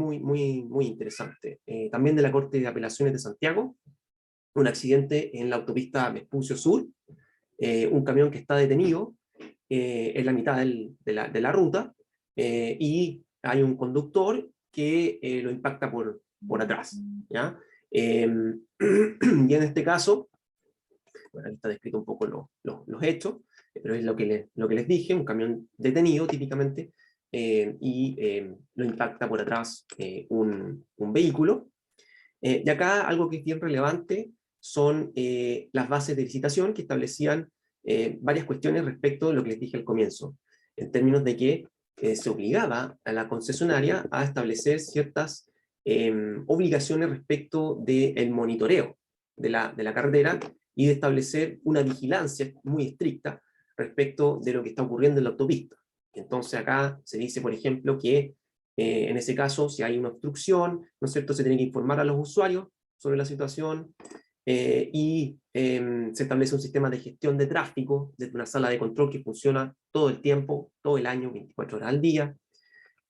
interesante. También de la Corte de Apelaciones de Santiago, un accidente en la autopista Vespucio Sur, un camión que está detenido en la mitad de la ruta, y hay un conductor que lo impacta por atrás, ¿ya? Y en este caso, bueno, aquí está descrito un poco los hechos, pero es lo que les dije, un camión detenido típicamente, y lo impacta por atrás un vehículo. Y acá algo que es bien relevante son las bases de licitación que establecían varias cuestiones respecto de lo que les dije al comienzo, en términos de que se obligaba a la concesionaria a establecer ciertas obligaciones respecto del monitoreo de la carretera y de establecer una vigilancia muy estricta respecto de lo que está ocurriendo en la autopista. Entonces acá se dice, por ejemplo, que en ese caso, si hay una obstrucción, ¿no es cierto?, se tiene que informar a los usuarios sobre la situación, y se establece un sistema de gestión de tráfico desde una sala de control que funciona todo el tiempo, todo el año, 24 horas al día,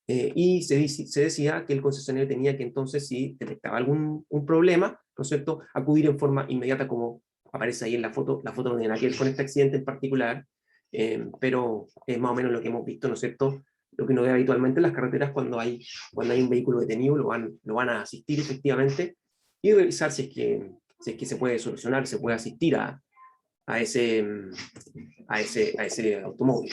y se decía que el concesionario tenía que entonces, si detectaba algún problema, ¿no es cierto?, acudir en forma inmediata, como aparece ahí en la foto no tiene nada que ver con este accidente en particular, pero es más o menos lo que hemos visto, ¿no es cierto?, lo que uno ve habitualmente en las carreteras cuando hay un vehículo detenido, lo van a asistir efectivamente, y revisar si es que se puede solucionar, se puede asistir a ese automóvil.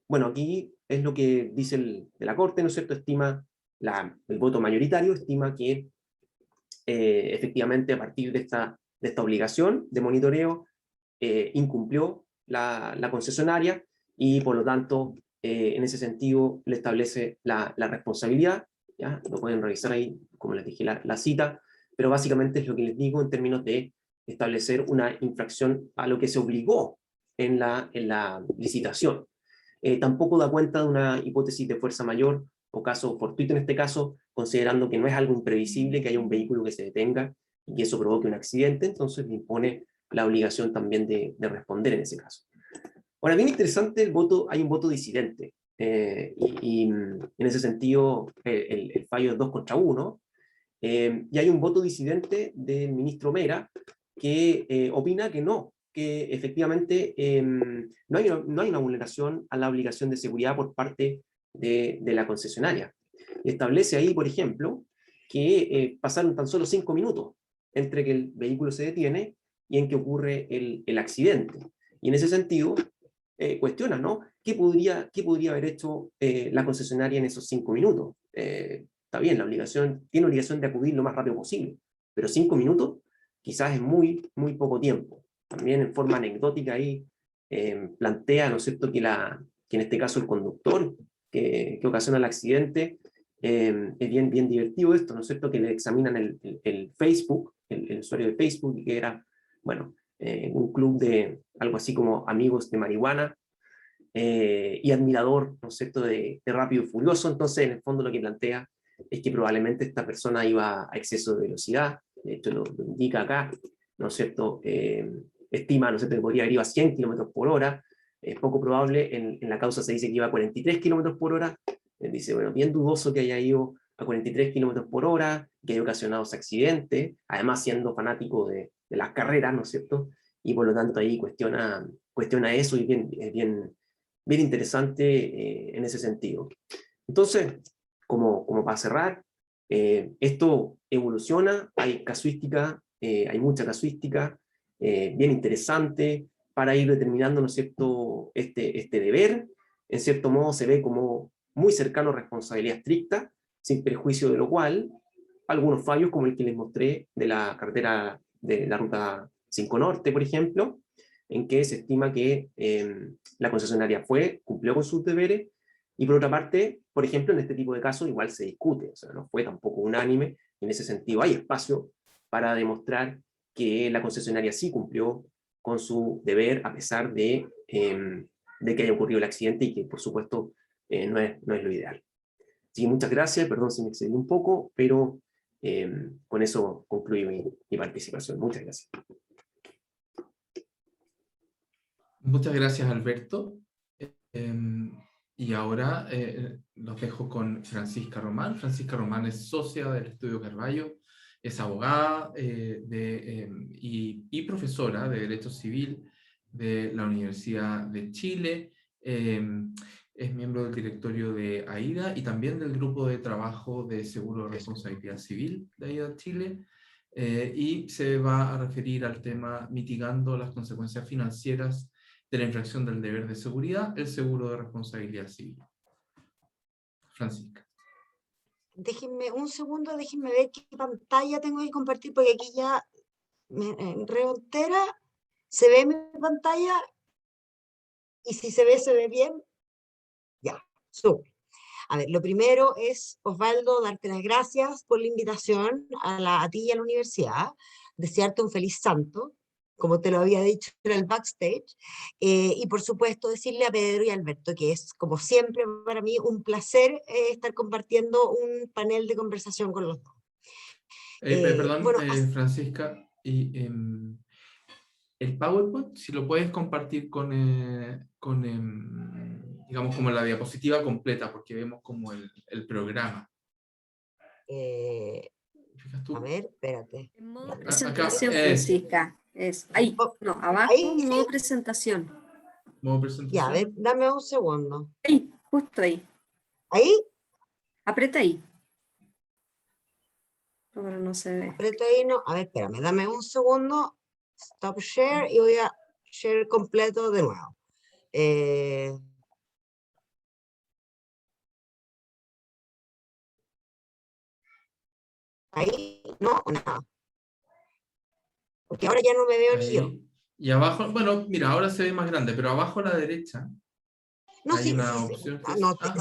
Bueno, aquí es lo que dice de la Corte, ¿no es cierto?, estima, el voto mayoritario estima que efectivamente a partir de esta obligación de monitoreo incumplió la concesionaria, y por lo tanto en ese sentido le establece la responsabilidad, ¿ya? Lo pueden revisar ahí, como les dije, la cita, pero básicamente es lo que les digo en términos de establecer una infracción a lo que se obligó en la licitación. Tampoco da cuenta de una hipótesis de fuerza mayor o caso fortuito en este caso, considerando que no es algo imprevisible que haya un vehículo que se detenga y que eso provoque un accidente, entonces le impone la obligación también de responder en ese caso. Ahora, bien interesante hay un voto disidente, y en ese sentido el fallo es 2-1, y hay un voto disidente del ministro Mera, que opina que no, que efectivamente no hay una vulneración a la obligación de seguridad por parte de la concesionaria. Y establece ahí, por ejemplo, que pasaron tan solo 5 minutos entre que el vehículo se detiene y en que ocurre el accidente. Y en ese sentido, cuestiona, ¿no? ¿Qué podría haber hecho la concesionaria en esos 5 minutos? Está bien, tiene obligación de acudir lo más rápido posible, pero 5 minutos quizás es muy poco tiempo. También en forma anecdótica ahí plantea, ¿no es cierto?, que en este caso el conductor que ocasiona el accidente, es bien divertido esto, ¿no es cierto?, que le examinan el Facebook, el usuario de Facebook, que era, bueno, un club de algo así como amigos de marihuana, y admirador, ¿no es cierto?, de Rápido y Furioso. Entonces, en el fondo lo que plantea es que probablemente esta persona iba a exceso de velocidad, de hecho lo indica acá, ¿no es cierto?, estima, ¿no es cierto?, que podría haber ido a 100 km por hora, es poco probable, en la causa se dice que iba a 43 km por hora, dice, bueno, bien dudoso que haya ido a 43 km por hora, que haya ocasionado ese accidente, además siendo fanático de las carreras, ¿no es cierto?, y por lo tanto ahí cuestiona eso, y es bien interesante en ese sentido. Entonces, como para cerrar, esto evoluciona, hay casuística, hay mucha casuística, bien interesante, para ir determinando, ¿no es cierto?, este deber. En cierto modo se ve como muy cercano a responsabilidad estricta, sin perjuicio de lo cual, algunos fallos como el que les mostré de la carretera de la ruta 5 Norte, por ejemplo, en que se estima que la concesionaria cumplió con sus deberes, y por otra parte, por ejemplo, en este tipo de casos igual se discute, o sea, no fue tampoco unánime, en ese sentido hay espacio para demostrar que la concesionaria sí cumplió con su deber, a pesar de que haya ocurrido el accidente y que, por supuesto, no es lo ideal. Así que muchas gracias, perdón si me excedí un poco, pero con eso concluí mi participación. Muchas gracias. Muchas gracias, Alberto. Y ahora los dejo con Francisca Román. Francisca Román es socia del Estudio Carballo, es abogada y profesora de Derecho Civil de la Universidad de Chile. Es miembro del directorio de AIDA y también del grupo de trabajo de seguro de responsabilidad civil de AIDA Chile. Y se va a referir al tema mitigando las consecuencias financieras de la infracción del deber de seguridad, el seguro de responsabilidad civil. Francisca. Déjenme un segundo, déjenme ver qué pantalla tengo que compartir, porque aquí ya me enredo entera. ¿Se ve mi pantalla? Y si se ve bien. Ya, súper. A ver, lo primero es, Osvaldo, darte las gracias por la invitación a ti y a la universidad, desearte un feliz santo, como te lo había dicho en el backstage, y por supuesto decirle a Pedro y a Alberto que es, como siempre, para mí un placer estar compartiendo un panel de conversación con los dos. Perdón, Bueno, Francisca, y el PowerPoint, si lo puedes compartir con digamos, como la diapositiva completa, porque vemos como el programa. ¿Fijas tú? a ver, espérate. En modo Acá, presentación, es. Francisca. Es ahí, no, abajo, ahí, modo presentación. Modo Ya, a ver, presentación. dame un segundo. Ahí, justo ahí. Ahí, Aprieta ahí. Ahora no se ve. aprieto ahí, no. A ver, espérame, dame un segundo. Stop share y voy a share completo de nuevo. Ahí, no, nada. Porque ahora ya no me veo ni yo. Ahí. Y abajo, bueno, mira, ahora se ve más grande, pero abajo a la derecha No, hay sí, una sí, sí. opción que Ah, es... no, Ajá.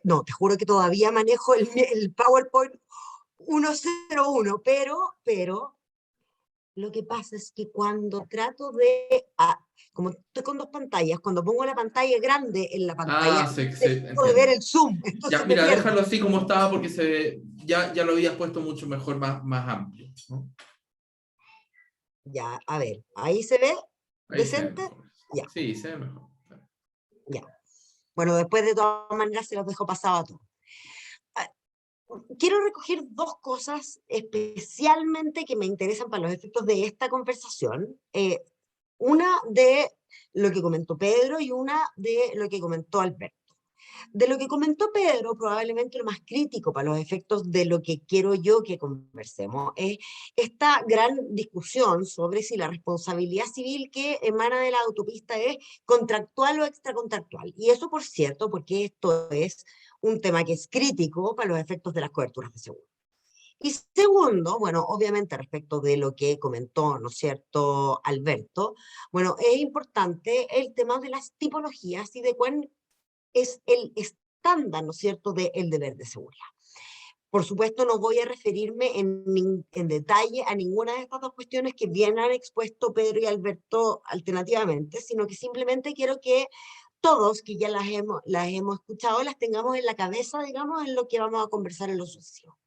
no, te juro que todavía manejo el PowerPoint 101, pero lo que pasa es que cuando trato de, como estoy con dos pantallas, cuando pongo la pantalla grande en la pantalla, dejo de ver entiendo. el zoom, Ya, entonces me mira, pierdo. déjalo así como estaba porque ya lo habías puesto mucho mejor, más amplio, ¿no? Ya, a ver, ahí se ve Ahí se ve decente. mejor. Ya, Sí, se ve mejor. ya. Bueno, después de todas maneras se los dejo pasado a todos. Quiero recoger dos cosas especialmente que me interesan para los efectos de esta conversación. Una de lo que comentó Pedro y una de lo que comentó Alberto. De lo que comentó Pedro, probablemente lo más crítico para los efectos de lo que quiero yo que conversemos es esta gran discusión sobre si la responsabilidad civil que emana de la autopista es contractual o extracontractual. Y eso, por cierto, porque esto es un tema que es crítico para los efectos de las coberturas de seguro. Y segundo, bueno, obviamente respecto de lo que comentó, ¿no es cierto?, Alberto, bueno, es importante el tema de las tipologías y de cuán es el estándar, ¿no es cierto?, del deber de seguridad. Por supuesto, no voy a referirme en detalle a ninguna de estas dos cuestiones que bien han expuesto Pedro y Alberto alternativamente, sino que simplemente quiero que todos, que ya las hemos escuchado, las tengamos en la cabeza, digamos, en lo que vamos a conversar en lo sucesivo.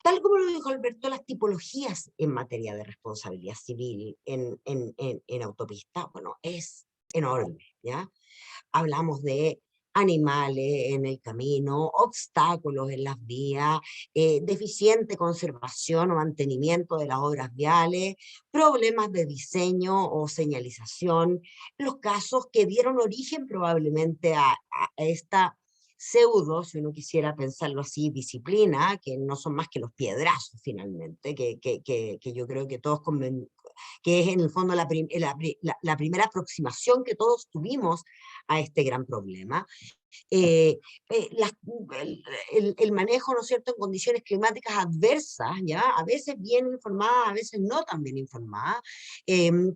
Tal como lo dijo Alberto, las tipologías en materia de responsabilidad civil en autopista, bueno, es enorme, ¿ya? Hablamos de animales en el camino, obstáculos en las vías, deficiente conservación o mantenimiento de las obras viales, problemas de diseño o señalización, los casos que dieron origen probablemente a esta pseudo, si uno quisiera pensarlo así, disciplina, que no son más que los piedrazos finalmente, que yo creo que todos que es en el fondo la primera aproximación que todos tuvimos a este gran problema. el manejo, ¿no es cierto?, en condiciones climáticas adversas, ¿ya? A veces bien informadas, a veces no tan bien informadas,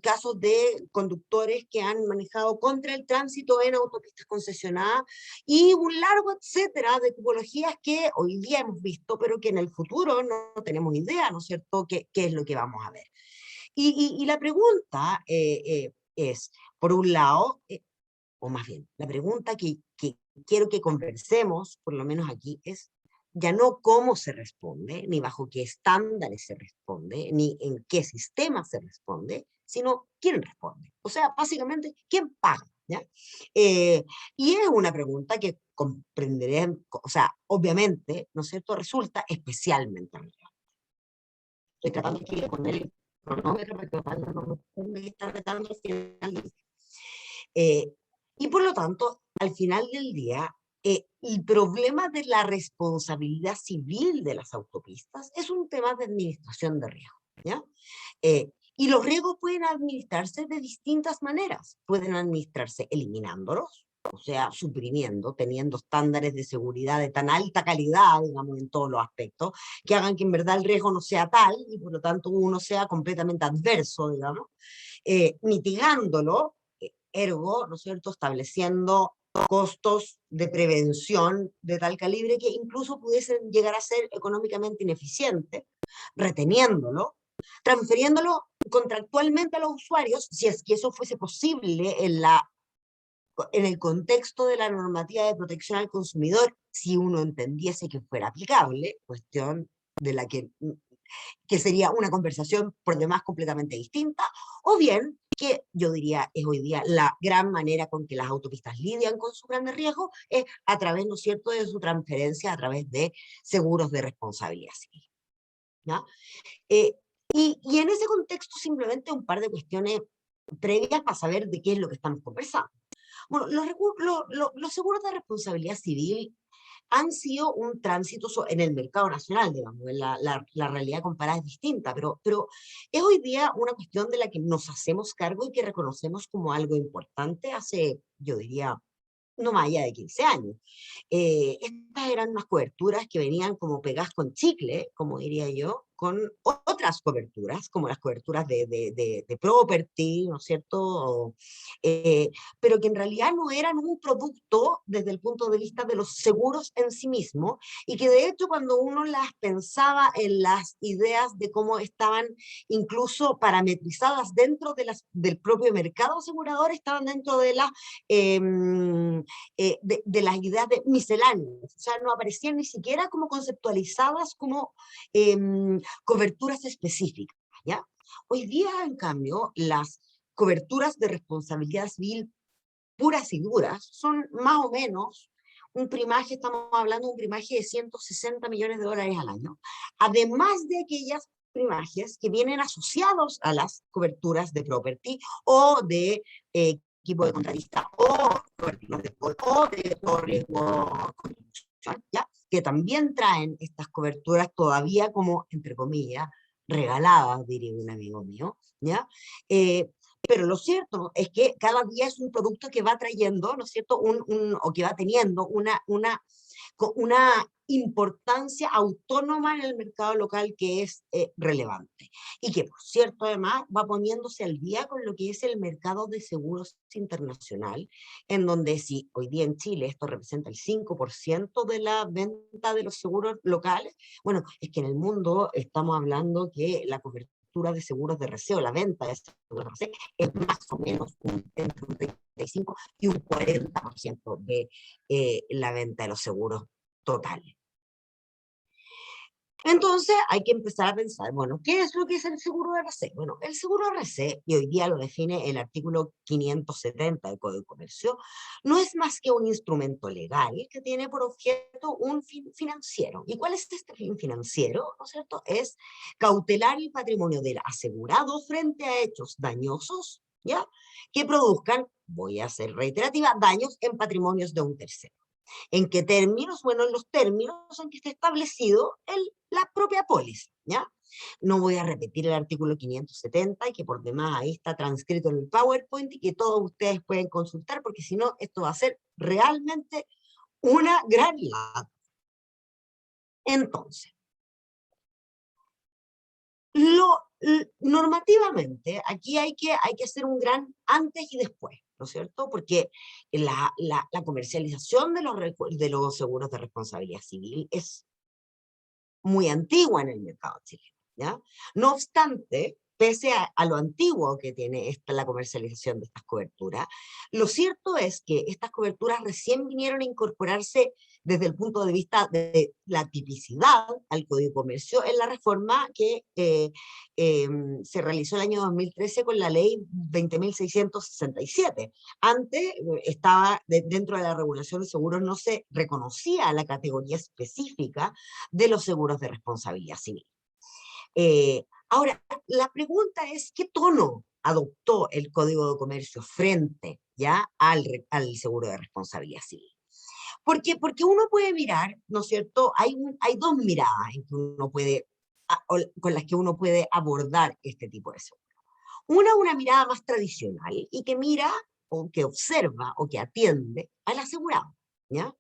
casos de conductores que han manejado contra el tránsito en autopistas concesionadas, y un largo etcétera de tipologías que hoy día hemos visto, pero que en el futuro no tenemos idea, ¿no es cierto?, qué es lo que vamos a ver. Y la pregunta es, por un lado, o más bien, la pregunta que quiero que conversemos, por lo menos aquí, es ya no cómo se responde, ni bajo qué estándares se responde, ni en qué sistema se responde, sino quién responde. O sea, básicamente, ¿quién paga? ¿Ya? Y es una pregunta que comprenderé, o sea, obviamente, ¿no es cierto?, resulta especialmente relevante. Estoy tratando de poner el cronómetro para que Osvaldo no me está retando al final. Y por lo tanto, al final del día, el problema de la responsabilidad civil de las autopistas es un tema de administración de riesgo, ¿ya? Y los riesgos pueden administrarse de distintas maneras. Pueden administrarse eliminándolos, o sea, suprimiendo, teniendo estándares de seguridad de tan alta calidad, digamos, en todos los aspectos, que hagan que en verdad el riesgo no sea tal y por lo tanto uno sea completamente adverso, digamos, mitigándolo, ergo, ¿no es cierto?, estableciendo costos de prevención de tal calibre que incluso pudiesen llegar a ser económicamente ineficientes, reteniéndolo, transfiriéndolo contractualmente a los usuarios, si es que eso fuese posible en el contexto de la normativa de protección al consumidor, si uno entendiese que fuera aplicable, cuestión de la que sería una conversación por demás completamente distinta, o bien, que yo diría es hoy día la gran manera con que las autopistas lidian con su grandes riesgos, es a través, ¿no es cierto?, de su transferencia a través de seguros de responsabilidad civil, ¿no? Y en ese contexto simplemente un par de cuestiones previas para saber de qué es lo que estamos conversando. Bueno, los seguros de responsabilidad civil han sido un tránsito en el mercado nacional, digamos, la realidad comparada es distinta, pero es hoy día una cuestión de la que nos hacemos cargo y que reconocemos como algo importante hace, yo diría, no más allá de 15 años. Estas eran unas coberturas que venían como pegadas con chicle, como diría yo, con otras coberturas, como las coberturas de property, ¿no es cierto? Pero que en realidad no eran un producto desde el punto de vista de los seguros en sí mismos, y que de hecho cuando uno las pensaba en las ideas de cómo estaban incluso parametrizadas dentro del propio mercado asegurador, estaban dentro de las de las ideas de misceláneas, o sea, no aparecían ni siquiera como conceptualizadas como coberturas específicas, ¿ya? Hoy día, en cambio, las coberturas de responsabilidad civil puras y duras son más o menos un primaje, estamos hablando de un primaje de 160 millones de dólares al año, además de aquellas primajes que vienen asociados a las coberturas de property o de equipo de contratista o de todo riesgo, ¿ya?, que también traen estas coberturas todavía como, entre comillas, regaladas, diría un amigo mío, ¿ya? Pero lo cierto es que cada día es un producto que va trayendo, ¿no es cierto?, o que va teniendo una importancia autónoma en el mercado local que es relevante. Y que, por cierto, además va poniéndose al día con lo que es el mercado de seguros internacional, en donde si hoy día en Chile esto representa el 5% de la venta de los seguros locales, bueno, es que en el mundo estamos hablando que la cobertura de seguros de RC o la venta de seguros de RC es más o menos entre un 35 y un 40% de la venta de los seguros totales. Entonces hay que empezar a pensar, bueno, ¿qué es lo que es el seguro de RC? Bueno, el seguro de RC, y hoy día lo define el artículo 570 del Código de Comercio, no es más que un instrumento legal que tiene por objeto un fin financiero. ¿Y cuál es este fin financiero? ¿No es cierto? Es cautelar el patrimonio del asegurado frente a hechos dañosos, ¿ya?, que produzcan, voy a ser reiterativa, daños en patrimonios de un tercero. ¿En qué términos? Bueno, en los términos en que está establecido la propia póliza, ¿ya? No voy a repetir el artículo 570, y que por demás ahí está transcrito en el PowerPoint y que todos ustedes pueden consultar, porque si no, esto va a ser realmente una gran lata. Entonces, normativamente, aquí hay que hacer un gran antes y después, ¿no es cierto? Porque la comercialización de los seguros de responsabilidad civil es muy antigua en el mercado chileno, ¿ya? No obstante, pese a lo antiguo que tiene la comercialización de estas coberturas, lo cierto es que estas coberturas recién vinieron a incorporarse desde el punto de vista de la tipicidad al Código de Comercio en la reforma que se realizó el año 2013 con la ley 20.667. Antes estaba dentro de la regulación de seguros, no se reconocía la categoría específica de los seguros de responsabilidad civil. Ahora, la pregunta es, ¿qué tono adoptó el Código de Comercio frente ya al seguro de responsabilidad civil? Porque uno puede mirar, ¿no es cierto? Hay dos miradas en que uno puede, con las que uno puede abordar este tipo de seguro. Una mirada más tradicional y que mira, o que observa, o que atiende al asegurado, ¿ya?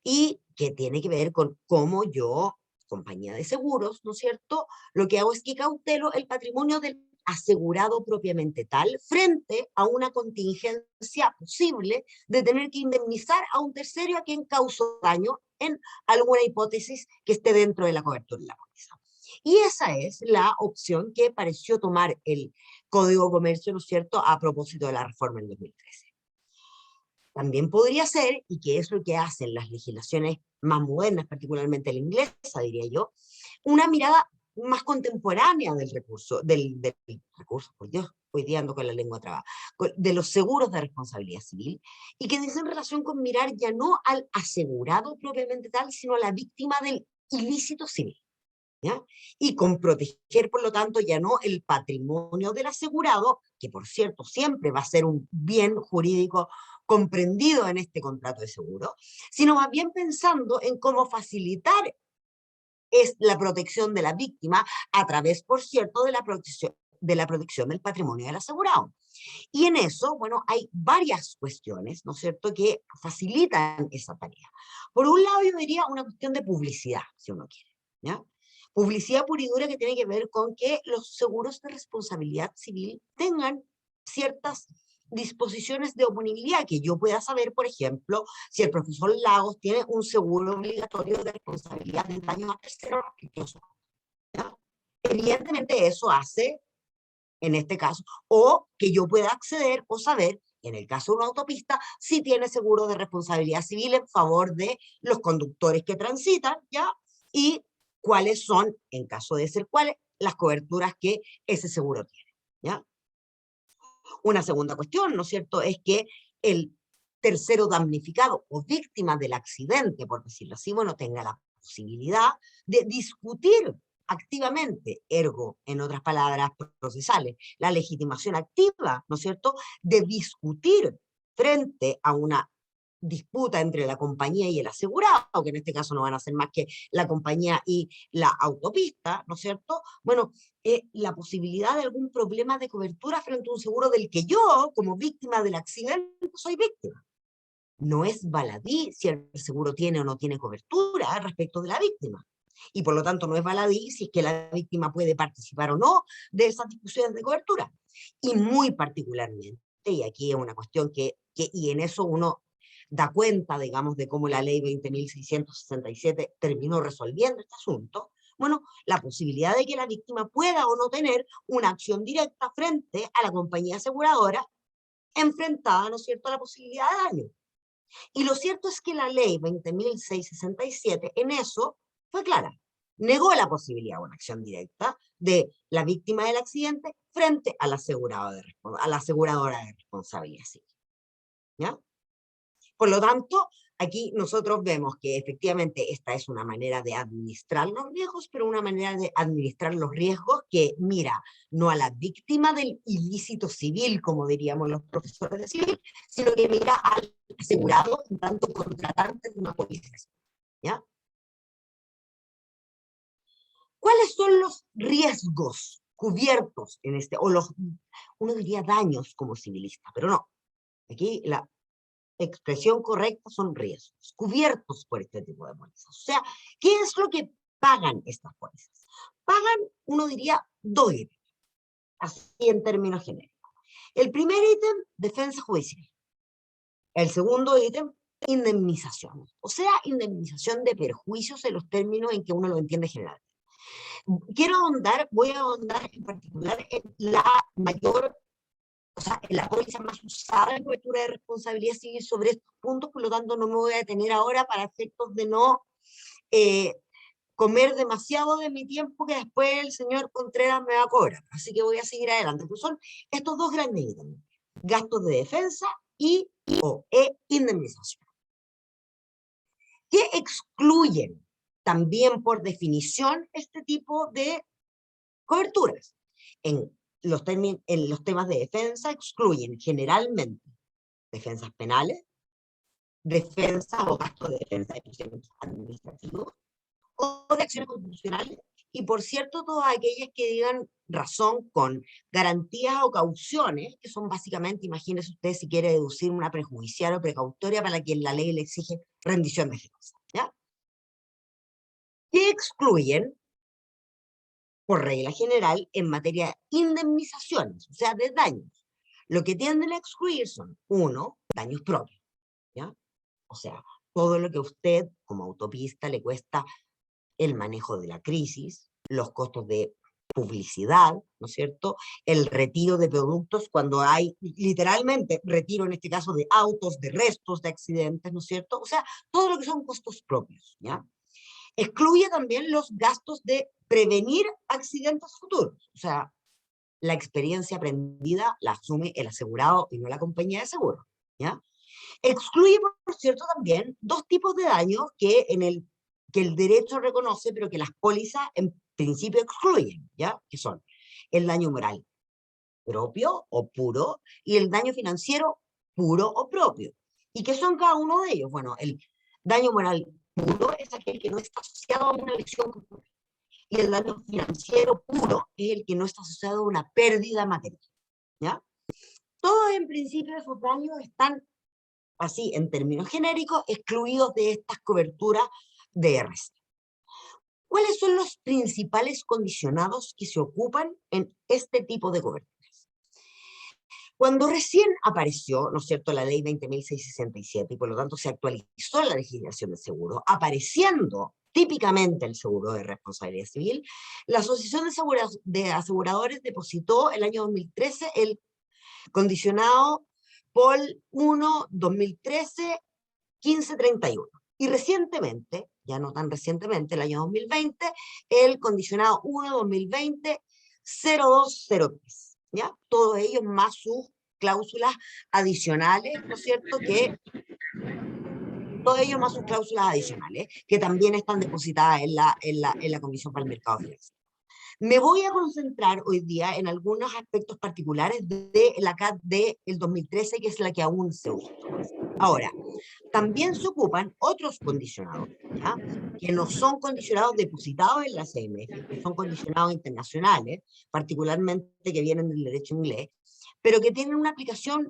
Y que tiene que ver con cómo yo, compañía de seguros, ¿no es cierto?, lo que hago es que cautelo el patrimonio del asegurado propiamente tal frente a una contingencia posible de tener que indemnizar a un tercero a quien causó daño en alguna hipótesis que esté dentro de la cobertura de la póliza. Y esa es la opción que pareció tomar el Código de Comercio, ¿no es cierto?, a propósito de la reforma en 2013. También podría ser, y que es lo que hacen las legislaciones más modernas, particularmente la inglesa, diría yo, una mirada más contemporánea del recurso, por Dios, hoy día ando con la lengua trabada, de los seguros de responsabilidad civil, y que dice en relación con mirar ya no al asegurado propiamente tal, sino a la víctima del ilícito civil, ¿ya? Y con proteger, por lo tanto, ya no el patrimonio del asegurado, que por cierto siempre va a ser un bien jurídico comprendido en este contrato de seguro, sino más bien pensando en cómo facilitar la protección de la víctima a través, por cierto, de la protección del patrimonio del asegurado. Y en eso, bueno, hay varias cuestiones, ¿no es cierto?, que facilitan esa tarea. Por un lado, yo diría una cuestión de publicidad, si uno quiere, ¿ya? Publicidad pura y dura que tiene que ver con que los seguros de responsabilidad civil tengan ciertas disposiciones de oponibilidad, que yo pueda saber, por ejemplo, si el profesor Lagos tiene un seguro obligatorio de responsabilidad de daño a terceros, ¿ya? Evidentemente eso hace, en este caso, o que yo pueda acceder o saber, en el caso de una autopista, si tiene seguro de responsabilidad civil en favor de los conductores que transitan, ¿ya? Y cuáles son, en caso de ser cuáles, las coberturas que ese seguro tiene, ¿ya? Una segunda cuestión, ¿no es cierto?, es que el tercero damnificado o víctima del accidente, por decirlo así, bueno, tenga la posibilidad de discutir activamente, ergo, en otras palabras procesales, la legitimación activa, ¿no es cierto?, de discutir frente a una disputa entre la compañía y el asegurado, que en este caso no van a ser más que la compañía y la autopista, ¿no es cierto? Bueno, la posibilidad de algún problema de cobertura frente a un seguro del que yo, como víctima del accidente, soy víctima. No es baladí si el seguro tiene o no tiene cobertura respecto de la víctima. Y por lo tanto no es baladí si es que la víctima puede participar o no de esas discusiones de cobertura. Y muy particularmente, y aquí es una cuestión y en eso uno da cuenta, digamos, de cómo la ley 20.667 terminó resolviendo este asunto, bueno, la posibilidad de que la víctima pueda o no tener una acción directa frente a la compañía aseguradora enfrentada, ¿no es cierto?, a la posibilidad de daño. Y lo cierto es que la ley 20.667 en eso fue clara. Negó la posibilidad de una acción directa de la víctima del accidente frente al asegurado a la aseguradora de responsabilidad civil, ¿ya? Por lo tanto, aquí nosotros vemos que efectivamente esta es una manera de administrar los riesgos, pero una manera de administrar los riesgos que mira no a la víctima del ilícito civil, como diríamos los profesores de civil, sino que mira al asegurado en tanto contratante de una póliza, ¿ya? ¿Cuáles son los riesgos cubiertos en este, uno diría daños como civilista, pero no. Aquí expresión correcta son riesgos, cubiertos por este tipo de pólizas. O sea, ¿qué es lo que pagan estas pólizas? Pagan, uno diría, dos ítems, así en términos genéricos. El primer ítem, defensa judicial. El segundo ítem, indemnización. O sea, indemnización de perjuicios en los términos en que uno lo entiende generalmente. Voy a ahondar en particular en la mayor, o sea, en la póliza más usada en cobertura de responsabilidad civil sobre estos puntos, por lo tanto no me voy a detener ahora para efectos de no comer demasiado de mi tiempo que después el señor Contreras me va a cobrar. Así que voy a seguir adelante. Pues son estos dos grandes ítems, gastos de defensa y indemnización. Que excluyen también por definición este tipo de coberturas. En los temas de defensa excluyen generalmente defensas penales, defensa o gastos de defensa de procedimientos administrativos o de acciones constitucionales, y por cierto todas aquellas que digan razón con garantías o cauciones, que son básicamente, imagínese usted si quiere deducir una prejudicial o precautoria para quien la ley le exige rendición de defensa, ¿ya? Que excluyen, por regla general, en materia de indemnizaciones, o sea, de daños. Lo que tienden a excluir son, uno, daños propios, ¿ya? O sea, todo lo que a usted, como autopista, le cuesta el manejo de la crisis, los costos de publicidad, ¿no es cierto? El retiro de productos cuando hay, literalmente, retiro en este caso de autos, de restos de accidentes, ¿no es cierto? O sea, todo lo que son costos propios, ¿ya? Excluye también los gastos de prevenir accidentes futuros, o sea, la experiencia aprendida la asume el asegurado y no la compañía de seguro, ¿ya? Excluye, por cierto, también dos tipos de daños que el derecho reconoce, pero que las pólizas en principio excluyen, ¿ya? Que son el daño moral propio o puro y el daño financiero puro o propio. ¿Y qué son cada uno de ellos? Bueno, el daño moral puro es aquel que no está asociado a una lesión cultural. Y el daño financiero puro es el que no está asociado a una pérdida material, ¿ya? Todos en principio esos daños están, así en términos genéricos, excluidos de estas coberturas de RC. ¿Cuáles son los principales condicionados que se ocupan en este tipo de coberturas? Cuando recién apareció, ¿no es cierto?, la ley 20.667 y por lo tanto se actualizó la legislación de seguro, apareciendo típicamente el seguro de responsabilidad civil, la Asociación de Aseguradores depositó el año 2013 el condicionado POL 1 2013 1531. Y recientemente, ya no tan recientemente, el año 2020, el condicionado 1 2020 0203. ¿Ya? Todos ellos más sus cláusulas adicionales, ¿no es cierto? Todos ellos más sus cláusulas adicionales, que también están depositadas en la Comisión para el Mercado Financiero. Me voy a concentrar hoy día en algunos aspectos particulares de la CAT del 2013, que es la que aún se usa. Ahora, también se ocupan otros condicionados, ¿ya? Que no son condicionados depositados en la CMF, que son condicionados internacionales, particularmente que vienen del derecho inglés, pero que tienen una aplicación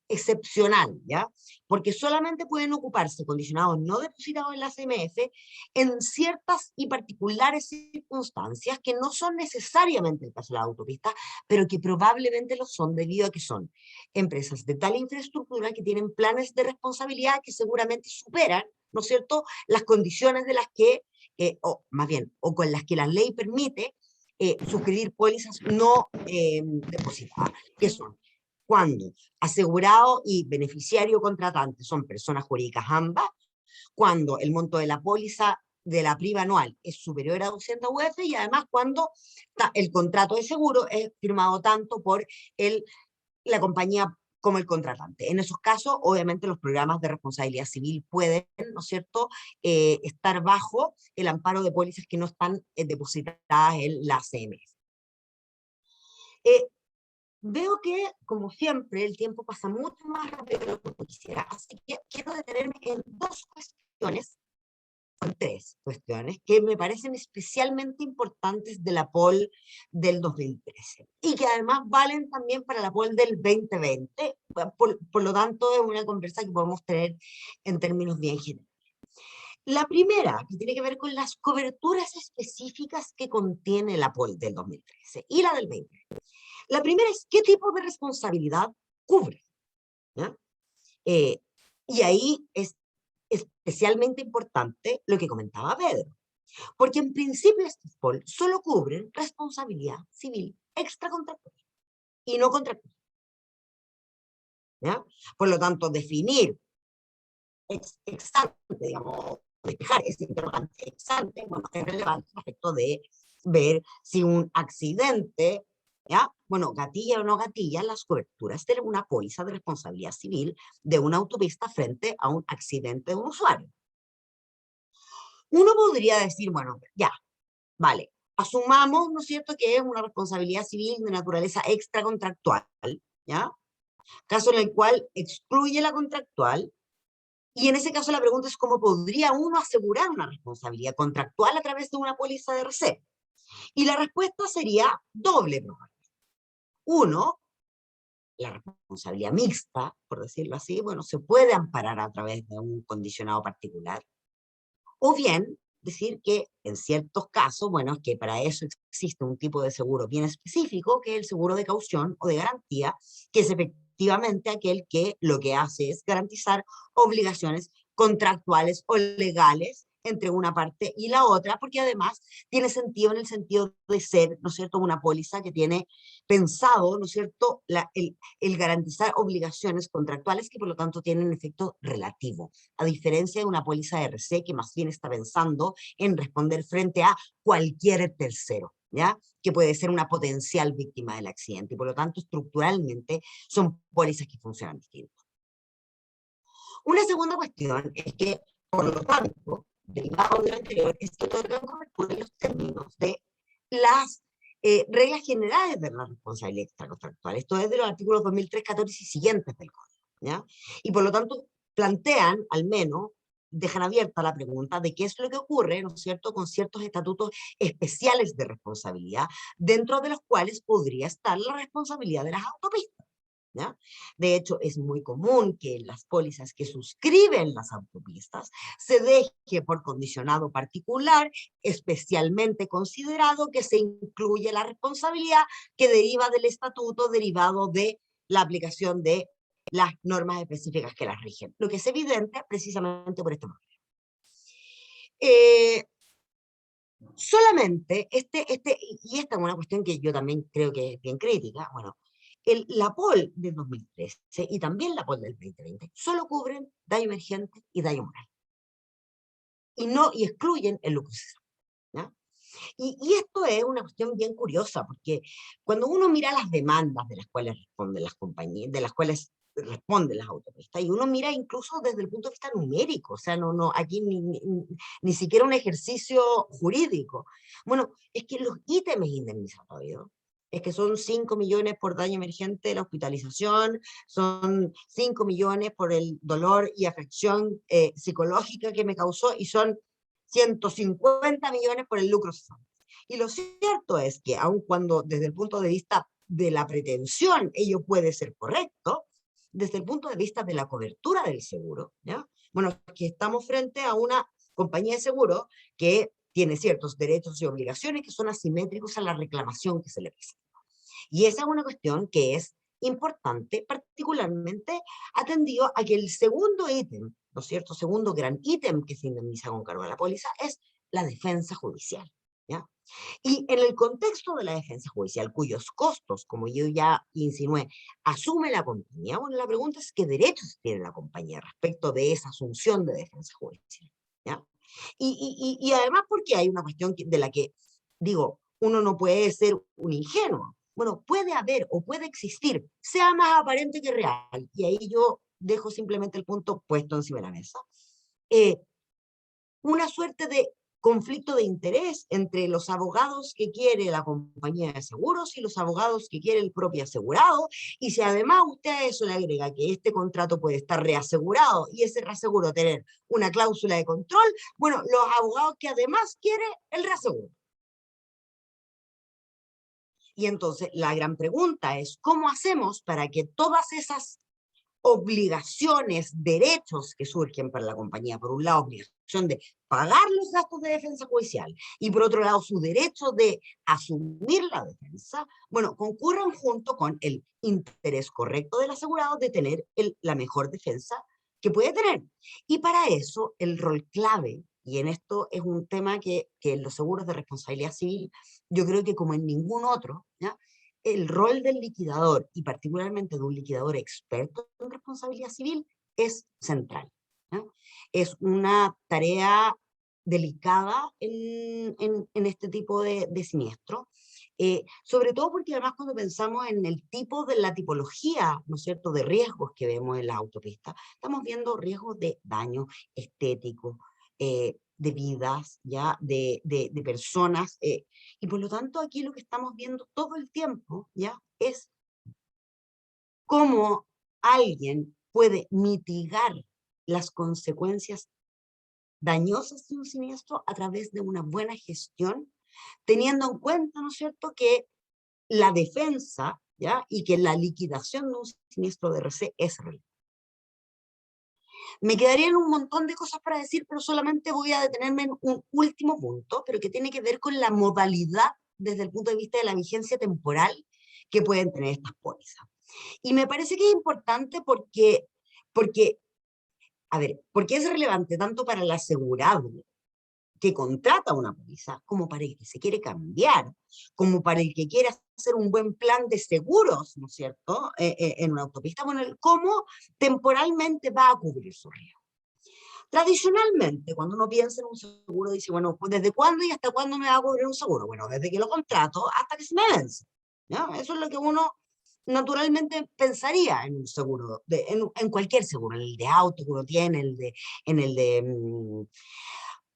excepcional, ¿ya? Porque solamente pueden ocuparse condicionados no depositados en la CMF en ciertas y particulares circunstancias que no son necesariamente el caso de la autopista, pero que probablemente lo son debido a que son empresas de tal infraestructura que tienen planes de responsabilidad que seguramente superan, ¿no es cierto?, las condiciones de las que, o más bien, o con las que la ley permite suscribir pólizas no depositadas, que son cuando asegurado y beneficiario contratante son personas jurídicas ambas, cuando el monto de la póliza de la prima anual es superior a 200 UF y además cuando el contrato de seguro es firmado tanto por la compañía como el contratante. En esos casos, obviamente, los programas de responsabilidad civil pueden, ¿no es cierto?, estar bajo el amparo de pólizas que no están depositadas en la CMF. Veo que, como siempre, el tiempo pasa mucho más rápido de lo que quisiera, así que quiero detenerme en tres cuestiones que me parecen especialmente importantes de la POL del 2013. y que además valen también para la POL del 2020. Por lo tanto, es una conversa que podemos tener en términos bien generales. La primera, que tiene que ver con las coberturas específicas que contiene la POL del 2013 y la del 2020. La primera es qué tipo de responsabilidad cubre. ¿Ya? Y ahí es especialmente importante lo que comentaba Pedro, porque en principio estas POL solo cubren responsabilidad civil extracontractual y no contractual. ¿Ya? Por lo tanto, definir ex ante, digamos, despejar ese interrogante ex ante, bueno, es relevante respecto de ver si un accidente, ¿ya? Bueno, gatilla o no gatilla las coberturas de una póliza de responsabilidad civil de una autopista frente a un accidente de un usuario. Uno podría decir, bueno, ya, vale, asumamos, ¿no es cierto?, que es una responsabilidad civil de naturaleza extracontractual, ¿ya? Caso en el cual excluye la contractual, y en ese caso la pregunta es cómo podría uno asegurar una responsabilidad contractual a través de una póliza de RC. Y la respuesta sería doble probable. Uno, la responsabilidad mixta, por decirlo así, bueno, se puede amparar a través de un condicionado particular. O bien, decir que en ciertos casos, bueno, es que para eso existe un tipo de seguro bien específico, que es el seguro de caución o de garantía, que es efectivamente aquel que lo que hace es garantizar obligaciones contractuales o legales entre una parte y la otra, porque además tiene sentido en el sentido de ser, ¿no es cierto?, una póliza que tiene pensado, ¿no es cierto?, el garantizar obligaciones contractuales que por lo tanto tienen efecto relativo, a diferencia de una póliza de RC que más bien está pensando en responder frente a cualquier tercero, ¿ya?, que puede ser una potencial víctima del accidente, y por lo tanto estructuralmente son pólizas que funcionan distinto. Una segunda cuestión es que, por lo tanto, derivado de lo anterior, es que otorgan cobertura en los términos de las reglas generales de la responsabilidad extracontractual. Esto es de los artículos 2003, 14 y siguientes del Código, ¿ya? Y por lo tanto, plantean, al menos, dejan abierta la pregunta de qué es lo que ocurre, ¿no es cierto?, con ciertos estatutos especiales de responsabilidad, dentro de los cuales podría estar la responsabilidad de las autopistas. ¿Ya? De hecho, es muy común que en las pólizas que suscriben las autopistas se deje por condicionado particular, especialmente considerado, que se incluye la responsabilidad que deriva del estatuto, derivado de la aplicación de las normas específicas que las rigen, lo que es evidente precisamente por este problema. Solamente, y esta es una cuestión que yo también creo que es bien crítica, bueno, la POL del 2013 y también la POL del 2020 solo cubren daño emergente y daño moral. Y excluyen el lucro cesante, ¿ya? Y esto es una cuestión bien curiosa, porque cuando uno mira las demandas de las cuales responden las compañías, de las cuales responden las autopistas, y uno mira incluso desde el punto de vista numérico, o sea, aquí ni siquiera un ejercicio jurídico. Bueno, es que los ítems indemnizatorios, es que son 5 millones por daño emergente de la hospitalización, son 5 millones por el dolor y afección psicológica que me causó, y son 150 millones por el lucro cesante. Y lo cierto es que, aun cuando desde el punto de vista de la pretensión ello puede ser correcto, desde el punto de vista de la cobertura del seguro, ¿ya? Bueno, que estamos frente a una compañía de seguro que tiene ciertos derechos y obligaciones que son asimétricos a la reclamación que se le presenta. Y esa es una cuestión que es importante, particularmente atendido a que el segundo ítem, ¿no es cierto?, segundo gran ítem que se indemniza con cargo a la póliza es la defensa judicial, ¿ya? Y en el contexto de la defensa judicial, cuyos costos, como yo ya insinué, asume la compañía, bueno, la pregunta es qué derechos tiene la compañía respecto de esa asunción de defensa judicial, ¿ya? Y además porque hay una cuestión de la que, digo, uno no puede ser un ingenuo. Bueno, puede haber o puede existir, sea más aparente que real, y ahí yo dejo simplemente el punto puesto encima de la mesa, una suerte de conflicto de interés entre los abogados que quiere la compañía de seguros y los abogados que quiere el propio asegurado, y si además usted a eso le agrega que este contrato puede estar reasegurado y ese reaseguro tener una cláusula de control, bueno, los abogados que además quiere el reaseguro. Y entonces la gran pregunta es, ¿cómo hacemos para que todas esas obligaciones, derechos que surgen para la compañía, por un lado, obligación de pagar los gastos de defensa judicial, y por otro lado, su derecho de asumir la defensa, bueno, concurran junto con el interés correcto del asegurado de tener la mejor defensa que puede tener? Y para eso, el rol clave, y en esto es un tema que en los seguros de responsabilidad civil, yo creo que como en ningún otro, ¿ya?, el rol del liquidador, y particularmente de un liquidador experto en responsabilidad civil, es central, ¿no? Es una tarea delicada en este tipo de siniestro, sobre todo porque además cuando pensamos en el tipo de la tipología, ¿no es cierto?, de riesgos que vemos en la autopista, estamos viendo riesgos de daño estético, de vidas, ¿ya?, de personas, y por lo tanto aquí lo que estamos viendo todo el tiempo, ¿ya?, es cómo alguien puede mitigar las consecuencias dañosas de un siniestro a través de una buena gestión, teniendo en cuenta, ¿no es cierto?, que la defensa, ¿ya?, y que la liquidación de un siniestro de RC es real. Me quedarían un montón de cosas para decir, pero solamente voy a detenerme en un último punto, pero que tiene que ver con la modalidad desde el punto de vista de la vigencia temporal que pueden tener estas pólizas. Y me parece que es importante porque, a ver, porque es relevante tanto para el asegurado que contrata una póliza, como para el que se quiere cambiar, como para el que quiere hacer un buen plan de seguros, ¿no es cierto?, en una autopista, bueno, cómo temporalmente va a cubrir su riesgo. Tradicionalmente, cuando uno piensa en un seguro, dice, bueno, pues ¿desde cuándo y hasta cuándo me va a cubrir un seguro? Bueno, desde que lo contrato hasta que se me vence, ¿no? Eso es lo que uno naturalmente pensaría en un seguro, en cualquier seguro, en el de auto que uno tiene, en el de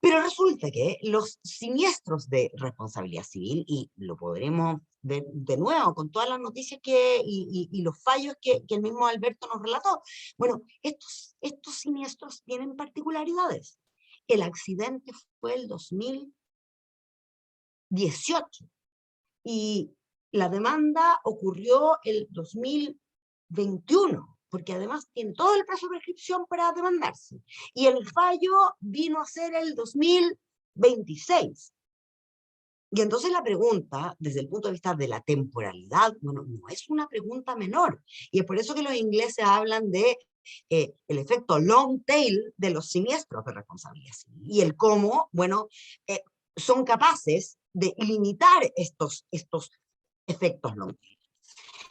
pero resulta que los siniestros de responsabilidad civil, y lo podremos ver de nuevo con todas las noticias y los fallos que el mismo Alberto nos relató, bueno, estos siniestros tienen particularidades. El accidente fue el 2018 y la demanda ocurrió el 2021, porque además tiene todo el plazo de prescripción para demandarse. Y el fallo vino a ser el 2026. Y entonces la pregunta, desde el punto de vista de la temporalidad, bueno, no es una pregunta menor. Y es por eso que los ingleses hablan de el efecto long tail de los siniestros de responsabilidad civil. Y el cómo, bueno, son capaces de limitar estos efectos long tail.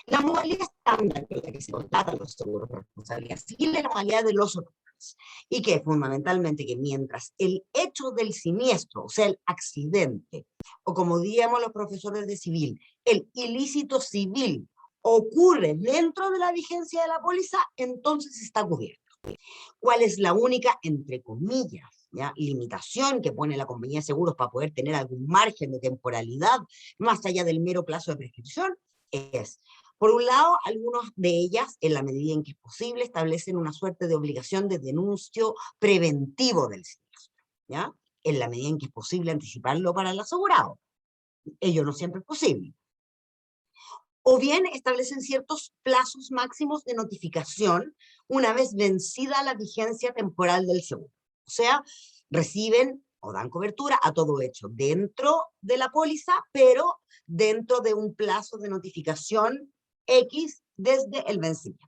La modalidad estándar con la que se contratan los seguros de responsabilidad civil es la modalidad de los ocupantes, y que fundamentalmente que mientras el hecho del siniestro, o sea, el accidente, o como diríamos los profesores de civil, el ilícito civil, ocurre dentro de la vigencia de la póliza, entonces está cubierto. ¿Cuál es la única, entre comillas, ¿ya?, limitación que pone la compañía de seguros para poder tener algún margen de temporalidad más allá del mero plazo de prescripción? Es, por un lado, algunas de ellas, en la medida en que es posible, establecen una suerte de obligación de denuncio preventivo del siniestro, ¿ya?, en la medida en que es posible anticiparlo para el asegurado. Ello no siempre es posible. O bien establecen ciertos plazos máximos de notificación una vez vencida la vigencia temporal del seguro. O sea, reciben o dan cobertura a todo hecho dentro de la póliza, pero dentro de un plazo de notificación X desde el vencimiento.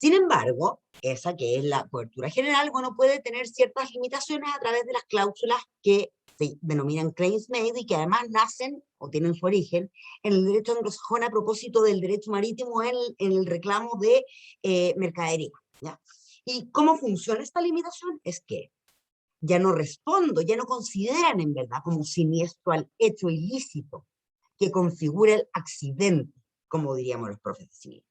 Sin embargo, esa que es la cobertura general, bueno, puede tener ciertas limitaciones a través de las cláusulas que se denominan claims made y que además nacen o tienen su origen en el derecho anglosajón a propósito del derecho marítimo en el reclamo de mercadería, ¿ya? ¿Y cómo funciona esta limitación? Es que ya no respondo, ya no consideran en verdad como siniestro al hecho ilícito que configura el accidente, como diríamos los profes civiles,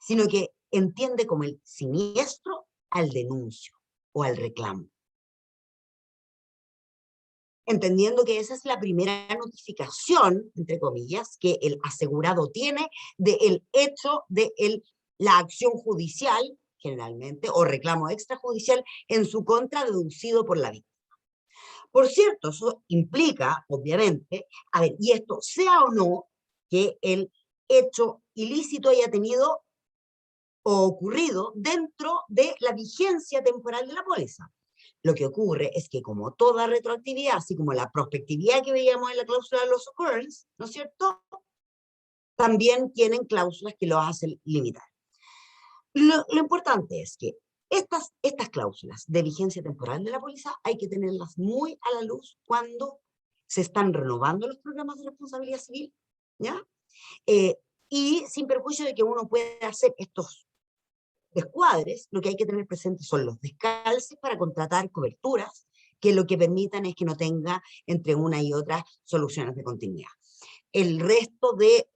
sino que entiende como el siniestro al denuncio o al reclamo. Entendiendo que esa es la primera notificación, entre comillas, que el asegurado tiene del hecho de la acción judicial, generalmente, o reclamo extrajudicial, en su contra deducido por la víctima. Por cierto, eso implica, obviamente, a ver, y esto sea o no que el hecho ilícito haya tenido o ocurrido dentro de la vigencia temporal de la póliza. Lo que ocurre es que como toda retroactividad, así como la prospectividad que veíamos en la cláusula de los occurrence, ¿no es cierto?, también tienen cláusulas que lo hacen limitar. Lo importante es que estas cláusulas de vigencia temporal de la póliza hay que tenerlas muy a la luz cuando se están renovando los programas de responsabilidad civil, ¿ya? Y sin perjuicio de que uno pueda hacer estos descuadres, lo que hay que tener presente son los descalces para contratar coberturas que lo que permitan es que no tenga entre una y otra soluciones de continuidad. El resto de,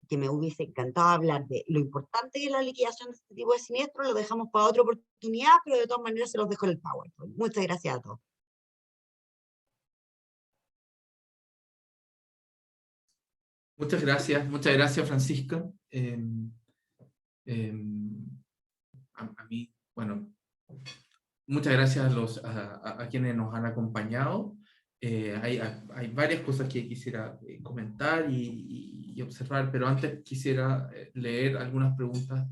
que me hubiese encantado hablar de lo importante que es la liquidación de este tipo de siniestros, lo dejamos para otra oportunidad, pero de todas maneras se los dejo en el PowerPoint. Muchas gracias a todos. Muchas gracias Francisca. A mí, bueno, muchas gracias a quienes nos han acompañado. Hay varias cosas que quisiera comentar y observar, pero antes quisiera leer algunas preguntas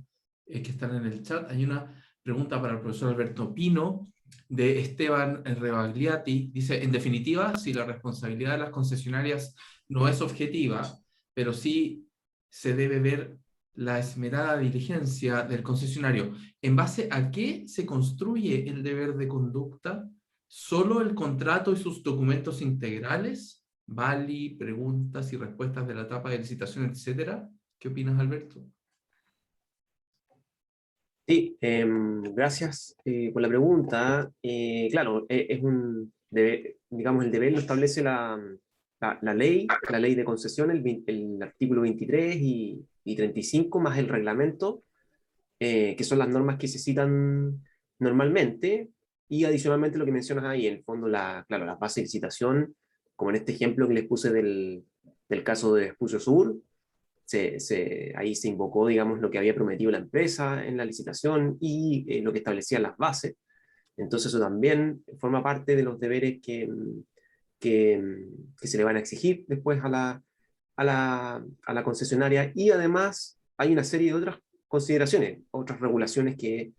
que están en el chat. Hay una pregunta para el profesor Alberto Pino, de Esteban Rebagliati. Dice, en definitiva, si la responsabilidad de las concesionarias no es objetiva, pero sí se debe ver la esmerada diligencia del concesionario, ¿en base a qué se construye el deber de conducta? ¿Solo el contrato y sus documentos integrales? ¿Vali, preguntas y respuestas de la etapa de licitación, etcétera? ¿Qué opinas, Alberto? Sí, gracias por la pregunta. Claro, es un deber, digamos, el deber lo establece la ley de concesión, el artículo 23 y 35, más el reglamento, que son las normas que se citan normalmente, y adicionalmente lo que mencionas ahí, en el fondo, claro, la base de licitación, como en este ejemplo que les puse del caso de Vespucio Sur, ahí se invocó, digamos, lo que había prometido la empresa en la licitación y lo que establecían las bases. Entonces eso también forma parte de los deberes que se le van a exigir después a la concesionaria, y además hay una serie de otras consideraciones, otras regulaciones que,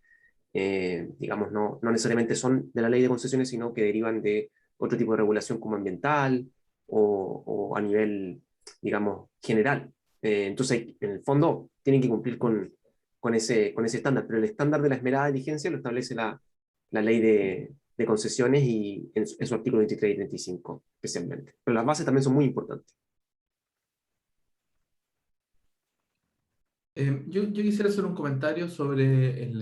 digamos, no necesariamente son de la ley de concesiones, sino que derivan de otro tipo de regulación como ambiental o a nivel, digamos, general. Entonces, en el fondo, tienen que cumplir con ese estándar, pero el estándar de la esmerada diligencia lo establece la ley de concesiones y en su artículo 23 y 35 especialmente. Pero las bases también son muy importantes. Yo quisiera hacer un comentario sobre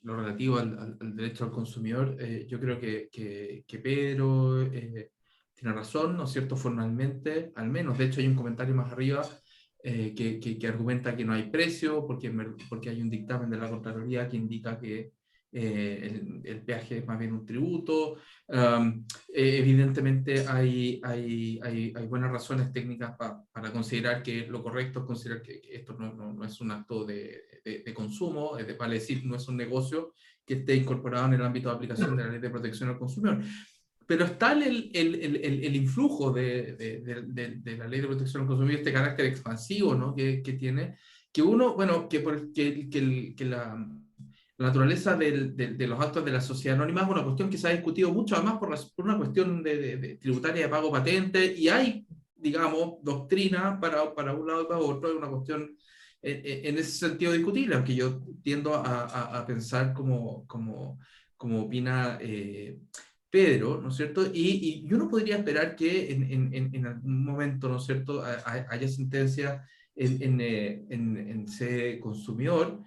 lo relativo al derecho al consumidor. Yo creo que Pedro tiene razón, ¿no es cierto?, formalmente, al menos. De hecho, hay un comentario más arriba que argumenta que no hay precio, porque hay un dictamen de la Contraloría que indica que el peaje es más bien un tributo. Evidentemente hay buenas razones técnicas para considerar que lo correcto es considerar que esto no es un acto de consumo, vale decir, no es un negocio que esté incorporado en el ámbito de aplicación de la Ley de Protección al Consumidor. Pero está el influjo de la Ley de Protección al Consumidor, este carácter expansivo, ¿no?, que tiene, que uno, bueno, que la naturaleza de los actos de la sociedad anónima es una cuestión que se ha discutido mucho, además por una cuestión de tributaria de pago patente, y hay, digamos, doctrina para un lado y para otro, es una cuestión en ese sentido discutible, aunque yo tiendo a pensar como opina Pedro, ¿no es cierto? Y uno podría esperar que en algún momento, ¿no es cierto?, haya sentencias en sede consumidor.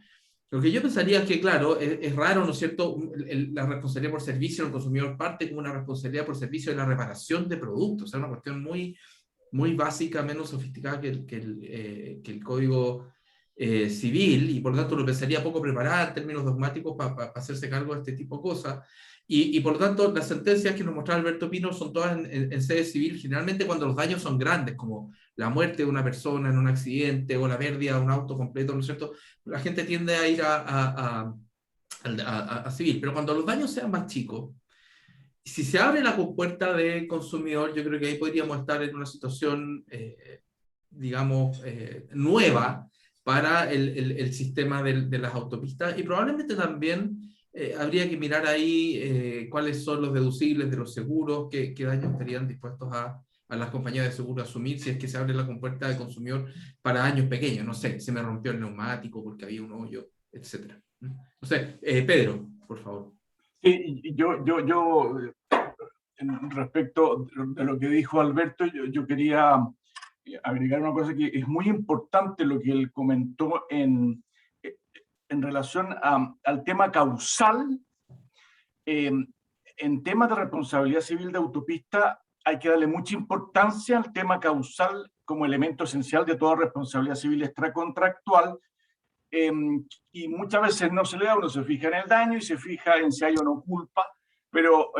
Lo que yo pensaría es que, claro, es raro, ¿no es cierto?, la responsabilidad por servicio del consumidor parte como una responsabilidad por servicio de la reparación de productos. O sea, una cuestión muy, muy básica, menos sofisticada que el Código Civil, y por lo tanto lo pensaría poco preparada en términos dogmáticos para hacerse cargo de este tipo de cosas. Y por lo tanto, las sentencias que nos mostraba Alberto Pino son todas en sede civil, generalmente cuando los daños son grandes, como la muerte de una persona en un accidente o la pérdida de un auto completo, ¿no es cierto? La gente tiende a ir a civil, pero cuando los daños sean más chicos, si se abre la compuerta de consumidor, yo creo que ahí podríamos estar en una situación, digamos, nueva para el sistema de las autopistas, y probablemente también habría que mirar ahí cuáles son los deducibles de los seguros, qué daños estarían dispuestos a las compañías de seguro a asumir si es que se abre la compuerta de consumidor para daños pequeños. No sé, se me rompió el neumático porque había un hoyo, etc. No sé, Pedro, por favor. Sí, respecto de lo que dijo Alberto, yo quería agregar una cosa que es muy importante lo que él comentó en relación al tema causal. En temas de responsabilidad civil de autopista hay que darle mucha importancia al tema causal como elemento esencial de toda responsabilidad civil extracontractual, y muchas veces no se le da, uno se fija en el daño y se fija en si hay o no culpa, pero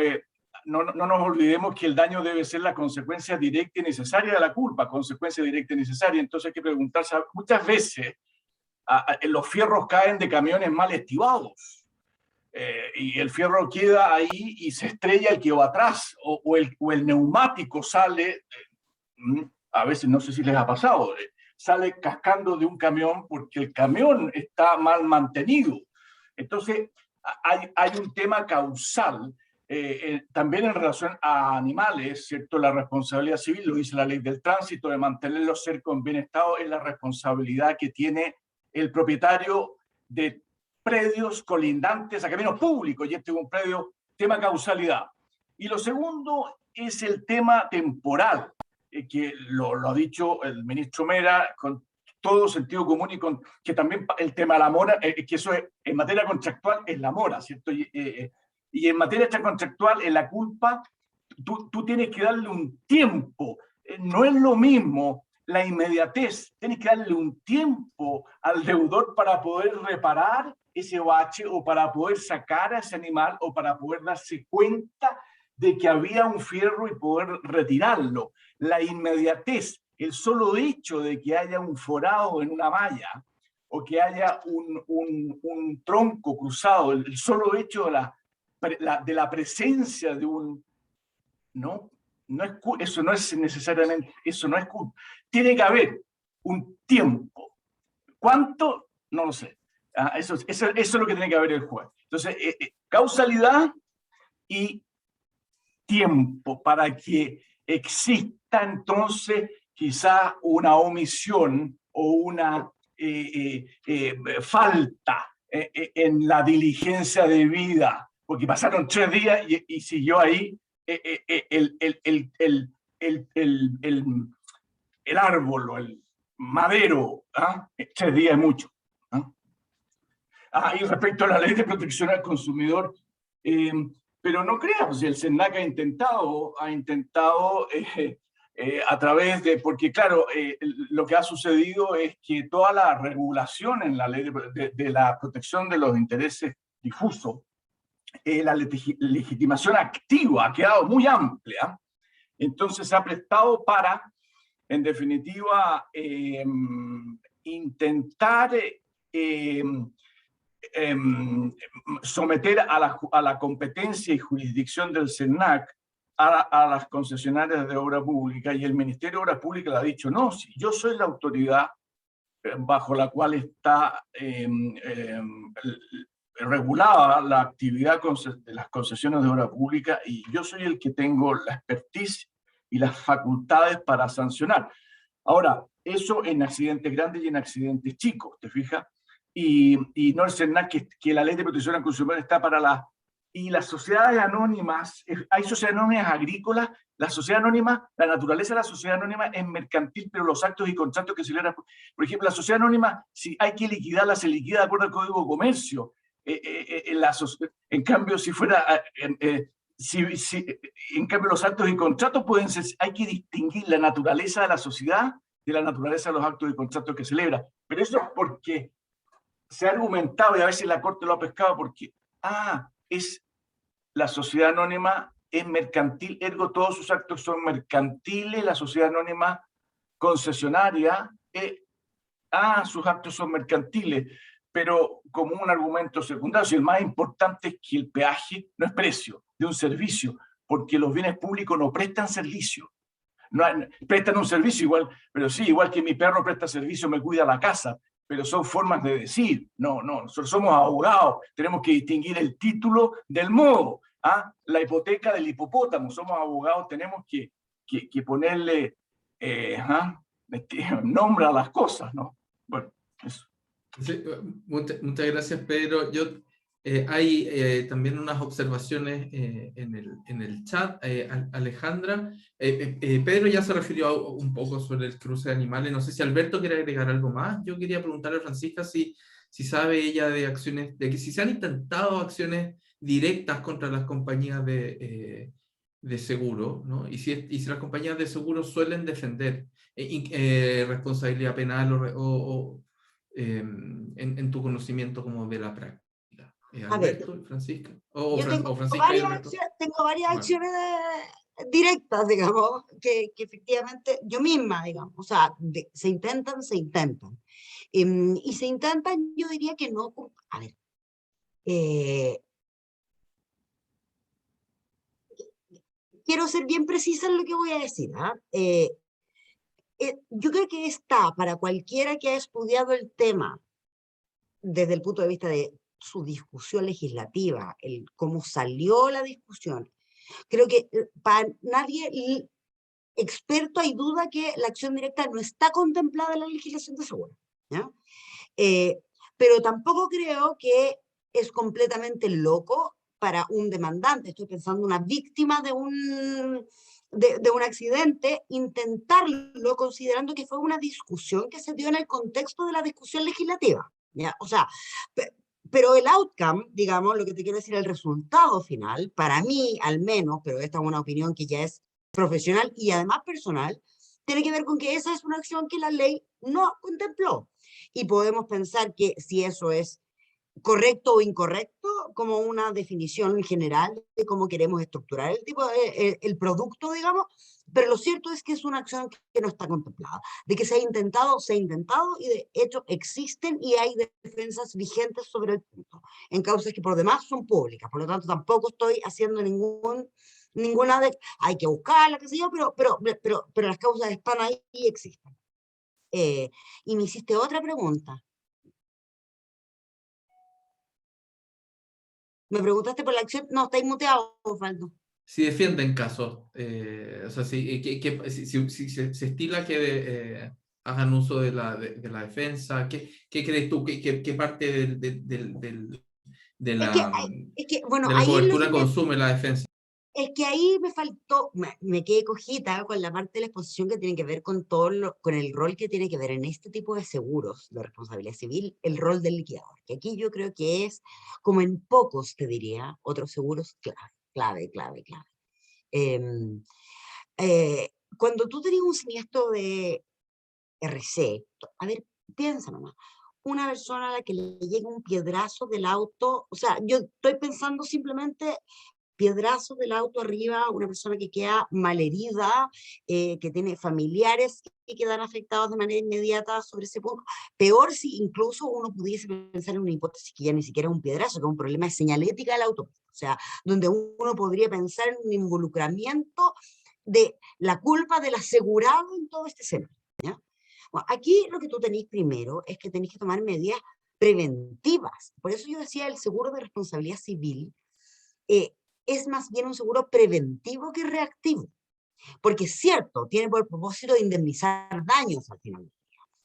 no nos olvidemos que el daño debe ser la consecuencia directa y necesaria de la culpa, consecuencia directa y necesaria. Entonces hay que preguntarse, muchas veces los fierros caen de camiones mal estivados, y el fierro queda ahí y se estrella el que va atrás, o el neumático sale, a veces no sé si les ha pasado, sale cascando de un camión porque el camión está mal mantenido. Entonces hay un tema causal. También en relación a animales, ¿cierto? La responsabilidad civil, lo dice la ley del tránsito, de mantenerlos cerca en buen estado, es la responsabilidad que tiene el propietario de predios colindantes a caminos públicos, y este es un predio, tema causalidad. Y lo segundo es el tema temporal, que lo ha dicho el ministro Mera con todo sentido común, y que también el tema de la mora, que eso es, en materia contractual es la mora, ¿cierto? Y en materia extracontractual, en la culpa, tú tienes que darle un tiempo. No es lo mismo la inmediatez. Tienes que darle un tiempo al deudor para poder reparar ese bache, o para poder sacar a ese animal, o para poder darse cuenta de que había un fierro y poder retirarlo. La inmediatez, el solo hecho de que haya un forado en una malla, o que haya un tronco cruzado, el solo hecho de la presencia de un... eso no es necesariamente, eso no es culpa. Tiene que haber un tiempo. ¿Cuánto? No lo sé. Eso es lo que tiene que haber el juez. Entonces, causalidad y tiempo para que exista entonces quizá una omisión o una falta en la diligencia debida, porque pasaron 3 días y siguió ahí el árbol o el madero. 3 días es mucho. Y respecto a la ley de protección al consumidor, pero no creas, el SENAC ha intentado a través de, porque claro, lo que ha sucedido es que toda la regulación en la ley de la protección de los intereses difusos, la legitimación activa ha quedado muy amplia, entonces se ha prestado para, en definitiva, intentar someter a la competencia y jurisdicción del SENAC a las concesionarias de obra pública, y el Ministerio de Obras Públicas le ha dicho, no, si yo soy la autoridad bajo la cual está regulada la actividad de las concesiones de obra pública, y yo soy el que tengo la expertise y las facultades para sancionar. Ahora, eso en accidentes grandes y en accidentes chicos, ¿te fijas? Y no el SENAC, que la ley de protección al consumidor está para y las sociedades anónimas, hay sociedades anónimas agrícolas, la sociedad anónima, la naturaleza de la sociedad anónima es mercantil, pero los actos y contratos que se celebran, por ejemplo, la sociedad anónima, si hay que liquidarla, se liquida de acuerdo al Código de Comercio. En cambio, si fuera, en cambio los actos y contratos pueden ser, hay que distinguir la naturaleza de la sociedad de la naturaleza de los actos y contratos que celebra. Pero eso es porque se ha argumentado, y a veces la Corte lo ha pescado, porque la sociedad anónima es mercantil, ergo todos sus actos son mercantiles, la sociedad anónima concesionaria, sus actos son mercantiles, pero como un argumento secundario, si el más importante es que el peaje no es precio de un servicio, porque los bienes públicos no prestan servicio. No, prestan un servicio igual, pero sí, igual que mi perro presta servicio, me cuida la casa, pero son formas de decir. No, nosotros somos abogados, tenemos que distinguir el título del modo. La hipoteca del hipopótamo, somos abogados, tenemos que ponerle nombre a las cosas, ¿no? Bueno, eso. Sí, muchas gracias, Pedro. Hay también unas observaciones en el chat. Alejandra, Pedro ya se refirió un poco sobre el cruce de animales. No sé si Alberto quiere agregar algo más. Yo quería preguntarle a Francisca si sabe ella de acciones, de que si se han intentado acciones directas contra las compañías de seguro, ¿no? Y si las compañías de seguro suelen defender responsabilidad penal en tu conocimiento como de la práctica. Alberto y Francisca. Yo tengo Francisca y Alberto. tengo varias Bueno. acciones directas, digamos, que efectivamente yo misma, digamos, o sea, se intentan. Y se intentan, yo diría que no. A ver, quiero ser bien precisa en lo que voy a decir. Yo creo que está para cualquiera que ha estudiado el tema desde el punto de vista de su discusión legislativa, el cómo salió la discusión. Creo que para nadie experto hay duda que la acción directa no está contemplada en la legislación de seguro, ¿ya? Pero tampoco creo que es completamente loco para un demandante, estoy pensando una víctima de un accidente, intentarlo considerando que fue una discusión que se dio en el contexto de la discusión legislativa, ¿ya? O sea, pero el outcome, digamos, lo que te quiero decir, el resultado final, para mí al menos, pero esta es una opinión que ya es profesional y además personal, tiene que ver con que esa es una acción que la ley no contempló. Y podemos pensar que si eso es correcto o incorrecto, como una definición general de cómo queremos estructurar el producto, digamos, pero lo cierto es que es una acción que no está contemplada. De que se ha intentado y de hecho existen y hay defensas vigentes sobre el punto, en causas que por demás son públicas, por lo tanto tampoco estoy haciendo ninguna hay que buscarla, qué sé yo, pero las causas están ahí y existen. Y me hiciste otra pregunta. ¿Me preguntaste por la acción? No, estáis muteado, Osvaldo. Si defienden casos, o sea, si se estila que hagan uso de la defensa, ¿qué crees tú? ¿Qué parte de la cobertura consume la defensa? Es que ahí me faltó, me quedé cojita con la parte de la exposición que tiene que ver con con el rol que tiene que ver en este tipo de seguros de responsabilidad civil, el rol del liquidador, que aquí yo creo que es, como en pocos, te diría, otros seguros clave. Cuando tú tenías un siniestro de RC, a ver, piensa nomás, una persona a la que le llega un piedrazo del auto, o sea, yo estoy pensando simplemente piedrazo del auto arriba, una persona que queda malherida, que tiene familiares que quedan afectados de manera inmediata sobre ese punto. Peor si incluso uno pudiese pensar en una hipótesis que ya ni siquiera es un piedrazo, que es un problema de señalética del auto. O sea, donde uno podría pensar en un involucramiento de la culpa del asegurado en todo este escenario, ¿ya? Bueno, aquí lo que tú tenés primero es que tenés que tomar medidas preventivas. Por eso yo decía, el seguro de responsabilidad civil es más bien un seguro preventivo que reactivo. Porque es cierto, tiene por propósito de indemnizar daños al final,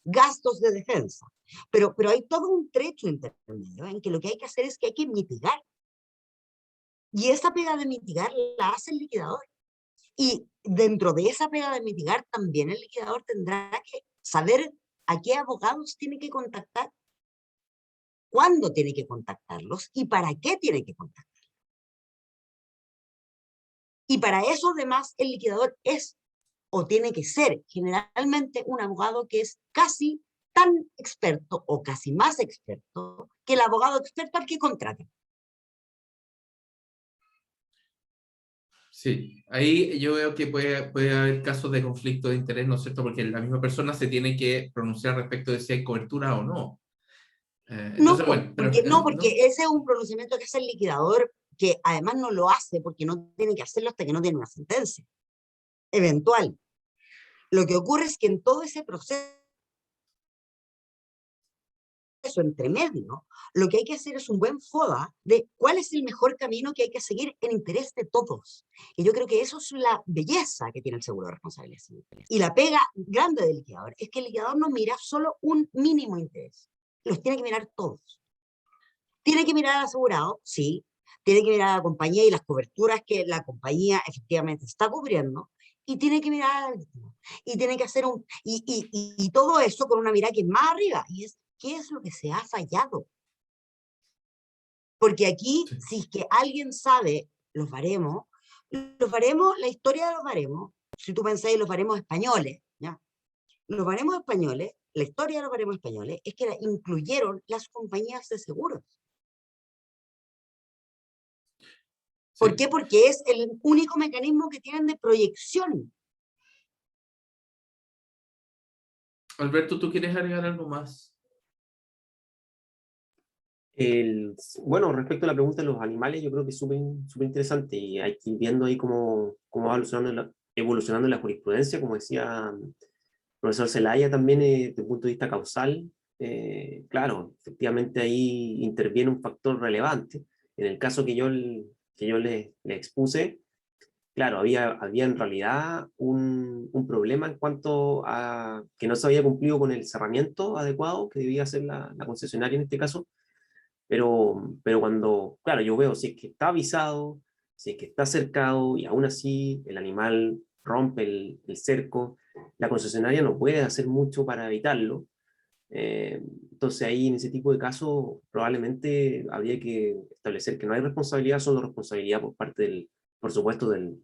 gastos de defensa, pero hay todo un trecho intermedio en que lo que hay que hacer es que hay que mitigar. Y esa pega de mitigar la hace el liquidador. Y dentro de esa pega de mitigar también el liquidador tendrá que saber a qué abogados tiene que contactar, cuándo tiene que contactarlos y para qué tiene que contactarlos. Y para eso, además, el liquidador es o tiene que ser generalmente un abogado que es casi tan experto o casi más experto que el abogado experto al que contraten. Sí, ahí yo veo que puede haber casos de conflicto de interés, ¿no es cierto? Porque la misma persona se tiene que pronunciar respecto de si hay cobertura o no. Entonces, No, bueno, porque ese es un pronunciamiento que hace el liquidador que además no lo hace porque no tiene que hacerlo hasta que no tiene una sentencia eventual. Lo que ocurre es que en todo ese proceso entre medio, lo que hay que hacer es un buen FODA de cuál es el mejor camino que hay que seguir en interés de todos. Y yo creo que eso es la belleza que tiene el seguro de responsabilidad civil. Y la pega grande del liquidador es que el liquidador no mira solo un mínimo interés, los tiene que mirar todos. Tiene que mirar al asegurado, sí, tiene que mirar a la compañía y las coberturas que la compañía efectivamente está cubriendo, y tiene que mirar a la víctima. Y tiene que hacer y todo eso con una mirada que es más arriba, y es ¿qué es lo que se ha fallado? Porque aquí, Sí. si es que alguien sabe los baremos, la historia de los baremos, si tú pensáis en los baremos españoles, ¿ya? Los baremos españoles, la historia de los baremos españoles es que incluyeron las compañías de seguros. ¿Por qué? Porque es el único mecanismo que tienen de proyección. Alberto, ¿tú quieres agregar algo más? Bueno, respecto a la pregunta de los animales, yo creo que es súper interesante y hay que ir viendo ahí cómo va evolucionando la jurisprudencia, como decía el profesor Zelaya también, desde el punto de vista causal. Claro, efectivamente ahí interviene un factor relevante. En el caso que yo le expuse, claro, había en realidad un problema en cuanto a que no se había cumplido con el cerramiento adecuado que debía hacer la concesionaria en este caso. Pero cuando, claro, yo veo si es que está avisado, si es que está cercado y aún así el animal rompe el cerco, la concesionaria no puede hacer mucho para evitarlo. Entonces ahí en ese tipo de casos probablemente habría que establecer que no hay responsabilidad, solo responsabilidad por parte por supuesto, del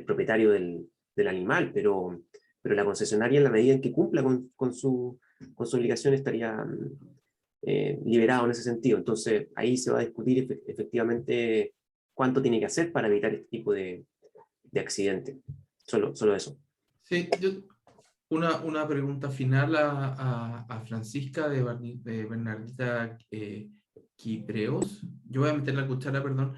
propietario del animal, pero la concesionaria en la medida en que cumpla con su obligación estaría liberado en ese sentido. Entonces, ahí se va a discutir efectivamente cuánto tiene que hacer para evitar este tipo de accidente. Solo eso. Sí, una pregunta final a Francisca de Bernardita Quipreos. Yo voy a meter la cuchara, perdón.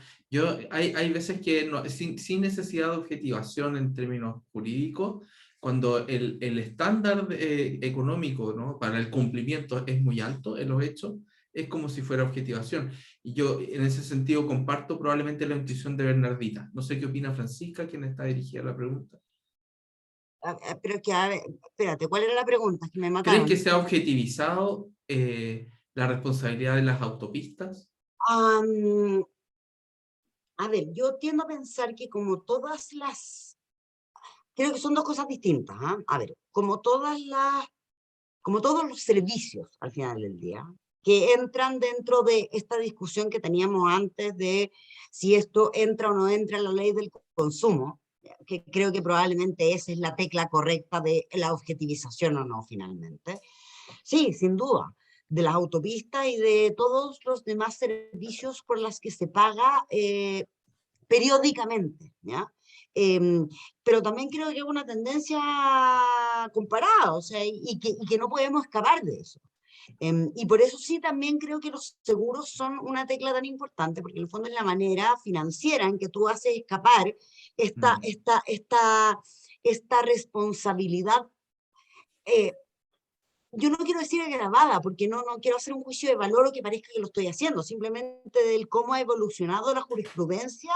Hay veces que sin necesidad de objetivación en términos jurídicos, cuando el estándar económico, ¿no?, para el cumplimiento es muy alto en los hechos, es como si fuera objetivación. Y yo en ese sentido comparto probablemente la intuición de Bernardita. No sé qué opina Francisca, quien está dirigida a la pregunta. Pero que, a ver, espérate, ¿cuál era la pregunta? Que me ¿Crees mataron. que se ha objetivizado la responsabilidad de las autopistas? A ver, yo tiendo a pensar que como todas las... Creo que son dos cosas distintas. ¿Ah? A ver, como todos los servicios al final del día, que entran dentro de esta discusión que teníamos antes de si esto entra o no entra en la ley del consumo, que creo que probablemente esa es la tecla correcta de la objetivización o no finalmente. Sí, sin duda, de las autopistas y de todos los demás servicios por las que se paga periódicamente, ¿ya? Pero también creo que es una tendencia comparada, o sea, y que no podemos escapar de eso. Y por eso sí también creo que los seguros son una tecla tan importante, porque en el fondo es la manera financiera en que tú haces escapar esta responsabilidad. Yo no quiero decir agravada, porque no quiero hacer un juicio de valor o que parezca que lo estoy haciendo, simplemente del cómo ha evolucionado la jurisprudencia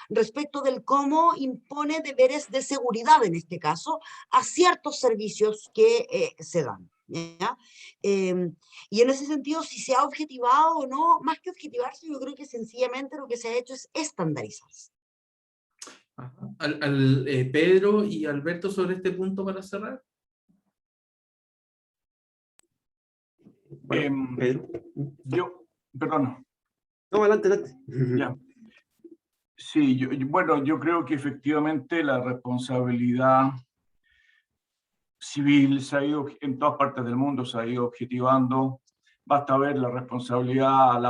respecto del cómo impone deberes de seguridad, en este caso, a ciertos servicios que se dan. ¿Ya? Y en ese sentido, si se ha objetivado o no, más que objetivarse, yo creo que sencillamente lo que se ha hecho es estandarizarse. Pedro y Alberto, sobre este punto para cerrar. Bueno, Pedro. Perdón. No, adelante. Ya. Sí, bueno, yo creo que efectivamente la responsabilidad civil se ha ido, en todas partes del mundo se ha ido objetivando. Basta ver la responsabilidad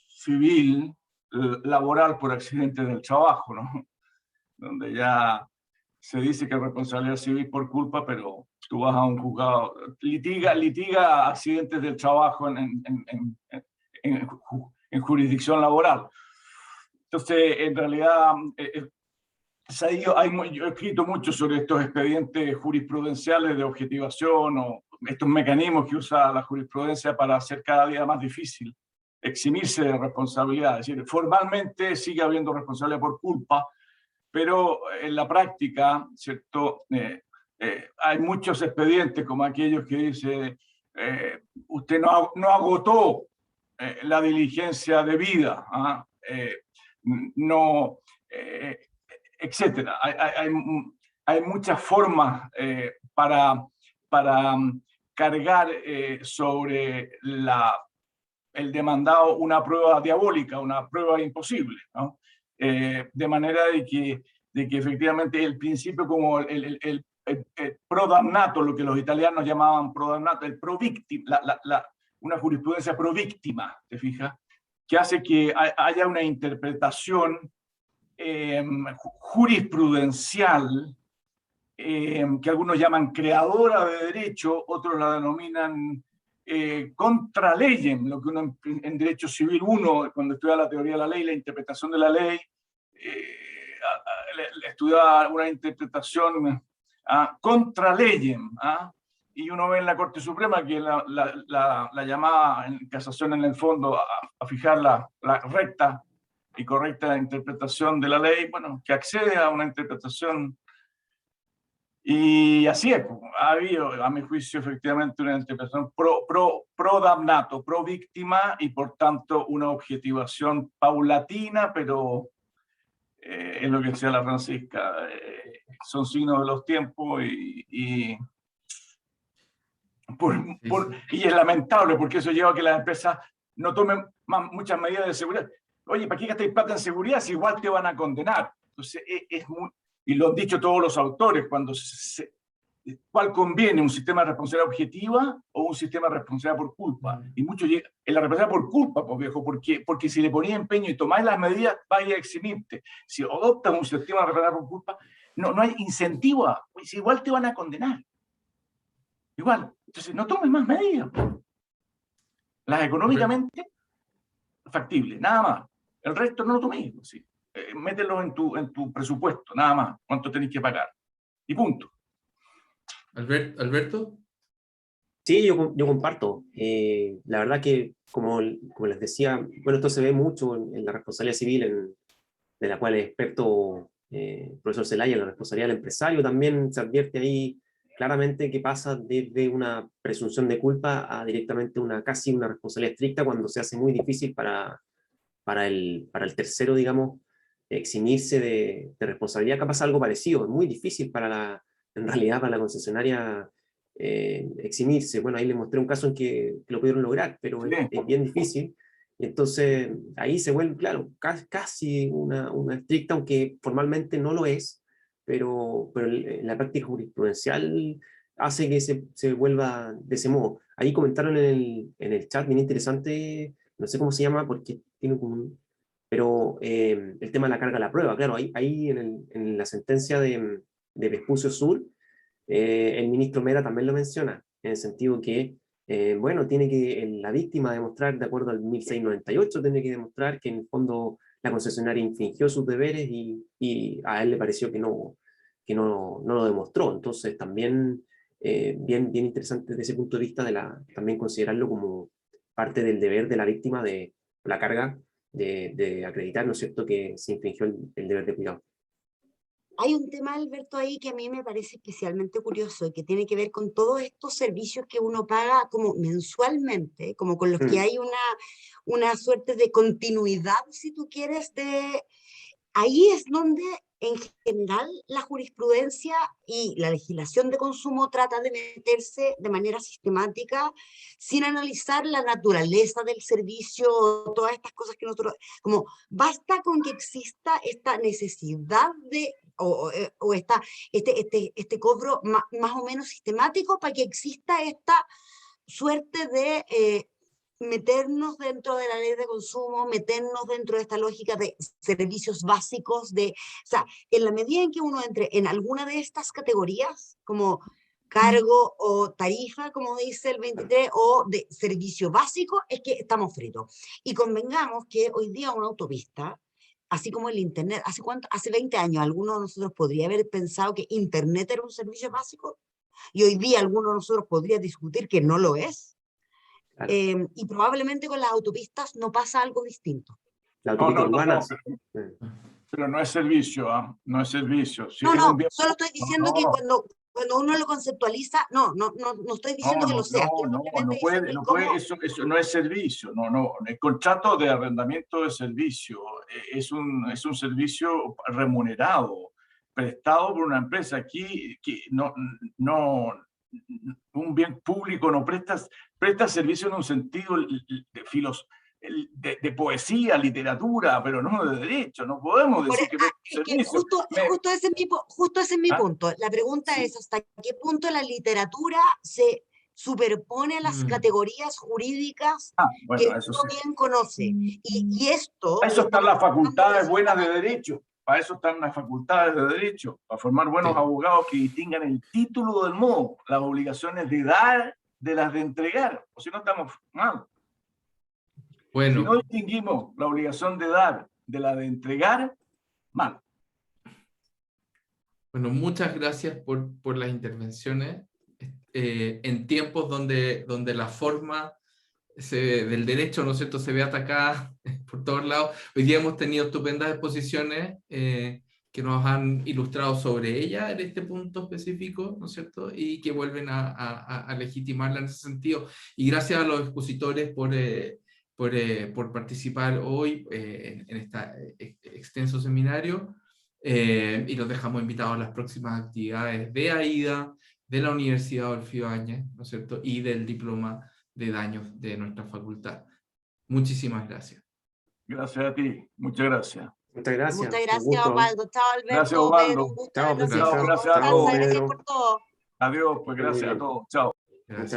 civil laboral por accidentes del trabajo, ¿no? Donde ya se dice que es responsabilidad civil por culpa, pero tú vas a un juzgado, litiga accidentes del trabajo en jurisdicción laboral. Entonces, en realidad, yo he escrito mucho sobre estos expedientes jurisprudenciales de objetivación o estos mecanismos que usa la jurisprudencia para hacer cada día más difícil eximirse de responsabilidad. Es decir, formalmente sigue habiendo responsabilidad por culpa, pero en la práctica, ¿cierto? Hay muchos expedientes como aquellos que dice usted no agotó la diligencia debida, no, etcétera. Hay muchas formas para cargar sobre el demandado una prueba diabólica, una prueba imposible, ¿no? De manera de que efectivamente el principio como el pro damnato, lo que los italianos llamaban pro damnato, el pro víctima, una jurisprudencia pro víctima, ¿te fijas? Que hace que haya una interpretación jurisprudencial que algunos llaman creadora de derecho, otros la denominan contra leyem, lo que uno en derecho civil, cuando estudia la teoría de la ley, la interpretación de la ley, estudia una interpretación contra leyem, y uno ve en la Corte Suprema que la llamada en casación en el fondo a fijar la recta y correcta interpretación de la ley, bueno, que accede a una interpretación. Y así es, ha habido, a mi juicio, efectivamente una interpretación pro damnato, pro víctima, y por tanto una objetivación paulatina, pero es lo que decía la Francisca, son signos de los tiempos y es lamentable porque eso lleva a que las empresas no tomen muchas medidas de seguridad. Oye, ¿para qué gastáis plata en seguridad si igual te van a condenar? Entonces, y lo han dicho todos los autores, ¿cuál conviene? ¿Un sistema de responsabilidad objetiva o un sistema de responsabilidad por culpa? Y muchos llegan en la responsabilidad por culpa, pues viejo, porque si le ponías empeño y tomáis las medidas, vaya a eximirte. Si adoptas un sistema de responsabilidad por culpa, no hay incentivo, pues igual te van a condenar. Igual. Entonces, no tomes más medidas. Las económicamente factibles, nada más. El resto no lo toméis. ¿Sí? Mételo en tu presupuesto, nada más. ¿Cuánto tenéis que pagar? Y punto. ¿Alberto? Sí, yo comparto. La verdad que, como les decía, bueno, esto se ve mucho en la responsabilidad civil, de la cual es experto el profesor Zelaya, la responsabilidad del empresario también se advierte ahí claramente que pasa desde una presunción de culpa a directamente casi una responsabilidad estricta cuando se hace muy difícil para el tercero, digamos, eximirse de responsabilidad. Acá pasa algo parecido, es muy difícil en realidad para la concesionaria eximirse. Bueno, ahí les mostré un caso en que lo pudieron lograr, pero es bien difícil. Y entonces ahí se vuelve, claro, casi una estricta, aunque formalmente no lo es, pero la práctica jurisprudencial hace que se vuelva de ese modo. Ahí comentaron en el chat, bien interesante, no sé cómo se llama, porque tiene pero el tema de la carga de la prueba, claro, ahí en la sentencia de Vespucio Sur, el ministro Mera también lo menciona, en el sentido que, bueno, tiene que la víctima demostrar, de acuerdo al 1698, tiene que demostrar que en el fondo la concesionaria infringió sus deberes y a él le pareció que no lo demostró. Entonces también bien interesante desde ese punto de vista también considerarlo como parte del deber de la víctima de la carga de acreditar, ¿no es cierto?, que se infringió el deber de cuidado. Hay un tema, Alberto, ahí que a mí me parece especialmente curioso y que tiene que ver con todos estos servicios que uno paga como mensualmente, como con los que hay una suerte de continuidad, si tú quieres, ahí es donde en general la jurisprudencia y la legislación de consumo trata de meterse de manera sistemática sin analizar la naturaleza del servicio, todas estas cosas que nosotros, como basta con que exista esta necesidad de o este cobro más o menos sistemático para que exista esta suerte de meternos dentro de la ley de consumo, meternos dentro de esta lógica de servicios básicos, o sea, en la medida en que uno entre en alguna de estas categorías, como cargo o tarifa, como dice el 23, o de servicio básico, es que estamos fritos. Y convengamos que hoy día una autopista así como el Internet. Hace 20 años alguno de nosotros podría haber pensado que Internet era un servicio básico, y hoy día alguno de nosotros podría discutir que no lo es. Claro. Y probablemente con las autopistas no pasa algo distinto. La autopista urbana, no, sí. pero no es servicio, ¿ah? No es servicio. Sí, No, es no, un bien- solo estoy diciendo que cuando uno lo conceptualiza, no estoy diciendo que lo sea. Estoy simplemente diciendo no cómo- puede, eso no es servicio, no. El contrato de arrendamiento de servicio es un servicio remunerado, prestado por una empresa. Aquí que un bien público no presta servicio en un sentido de poesía, literatura, pero no de derecho. No podemos decir que presta es que servicio. justo ese es mi ¿Ah? punto. La pregunta Sí. es hasta qué punto la literatura se superpone a las categorías jurídicas que Bueno, eso uno sí. bien conoce. Y esto... Para eso lo están estamos las facultades tratando de buenas de derecho. Para eso están las facultades de derecho. Para formar buenos Sí. abogados que distingan el título del modo, las obligaciones de dar de las de entregar. O si no, estamos mal. Si no Bueno, distinguimos la obligación de dar de la de entregar, mal. bueno, muchas gracias por las intervenciones. En tiempos donde la forma del derecho, ¿no es cierto?, se ve atacada por todos lados. Hoy día hemos tenido estupendas exposiciones que nos han ilustrado sobre ella en este punto específico, ¿no es cierto?, y que vuelven a legitimarla en ese sentido. Y gracias a los expositores por participar hoy en este extenso seminario. Y los dejamos invitados a las próximas actividades de AIDA, de la Universidad Adolfo Ibáñez, ¿no es cierto?, y del diploma de daños de nuestra facultad. Muchísimas gracias. Gracias a ti. Muchas gracias. Muchas gracias. Muchas Un gracias, gusto. Osvaldo. Chao, Alberto. Gracias, Osvaldo. Pedro, un gusto Chao, haberlos Francisca. visto. Gracias a Constanza, todos. gracias Pedro. por todo. Adiós, pues Muy gracias a bien. todos. Chao. Gracias.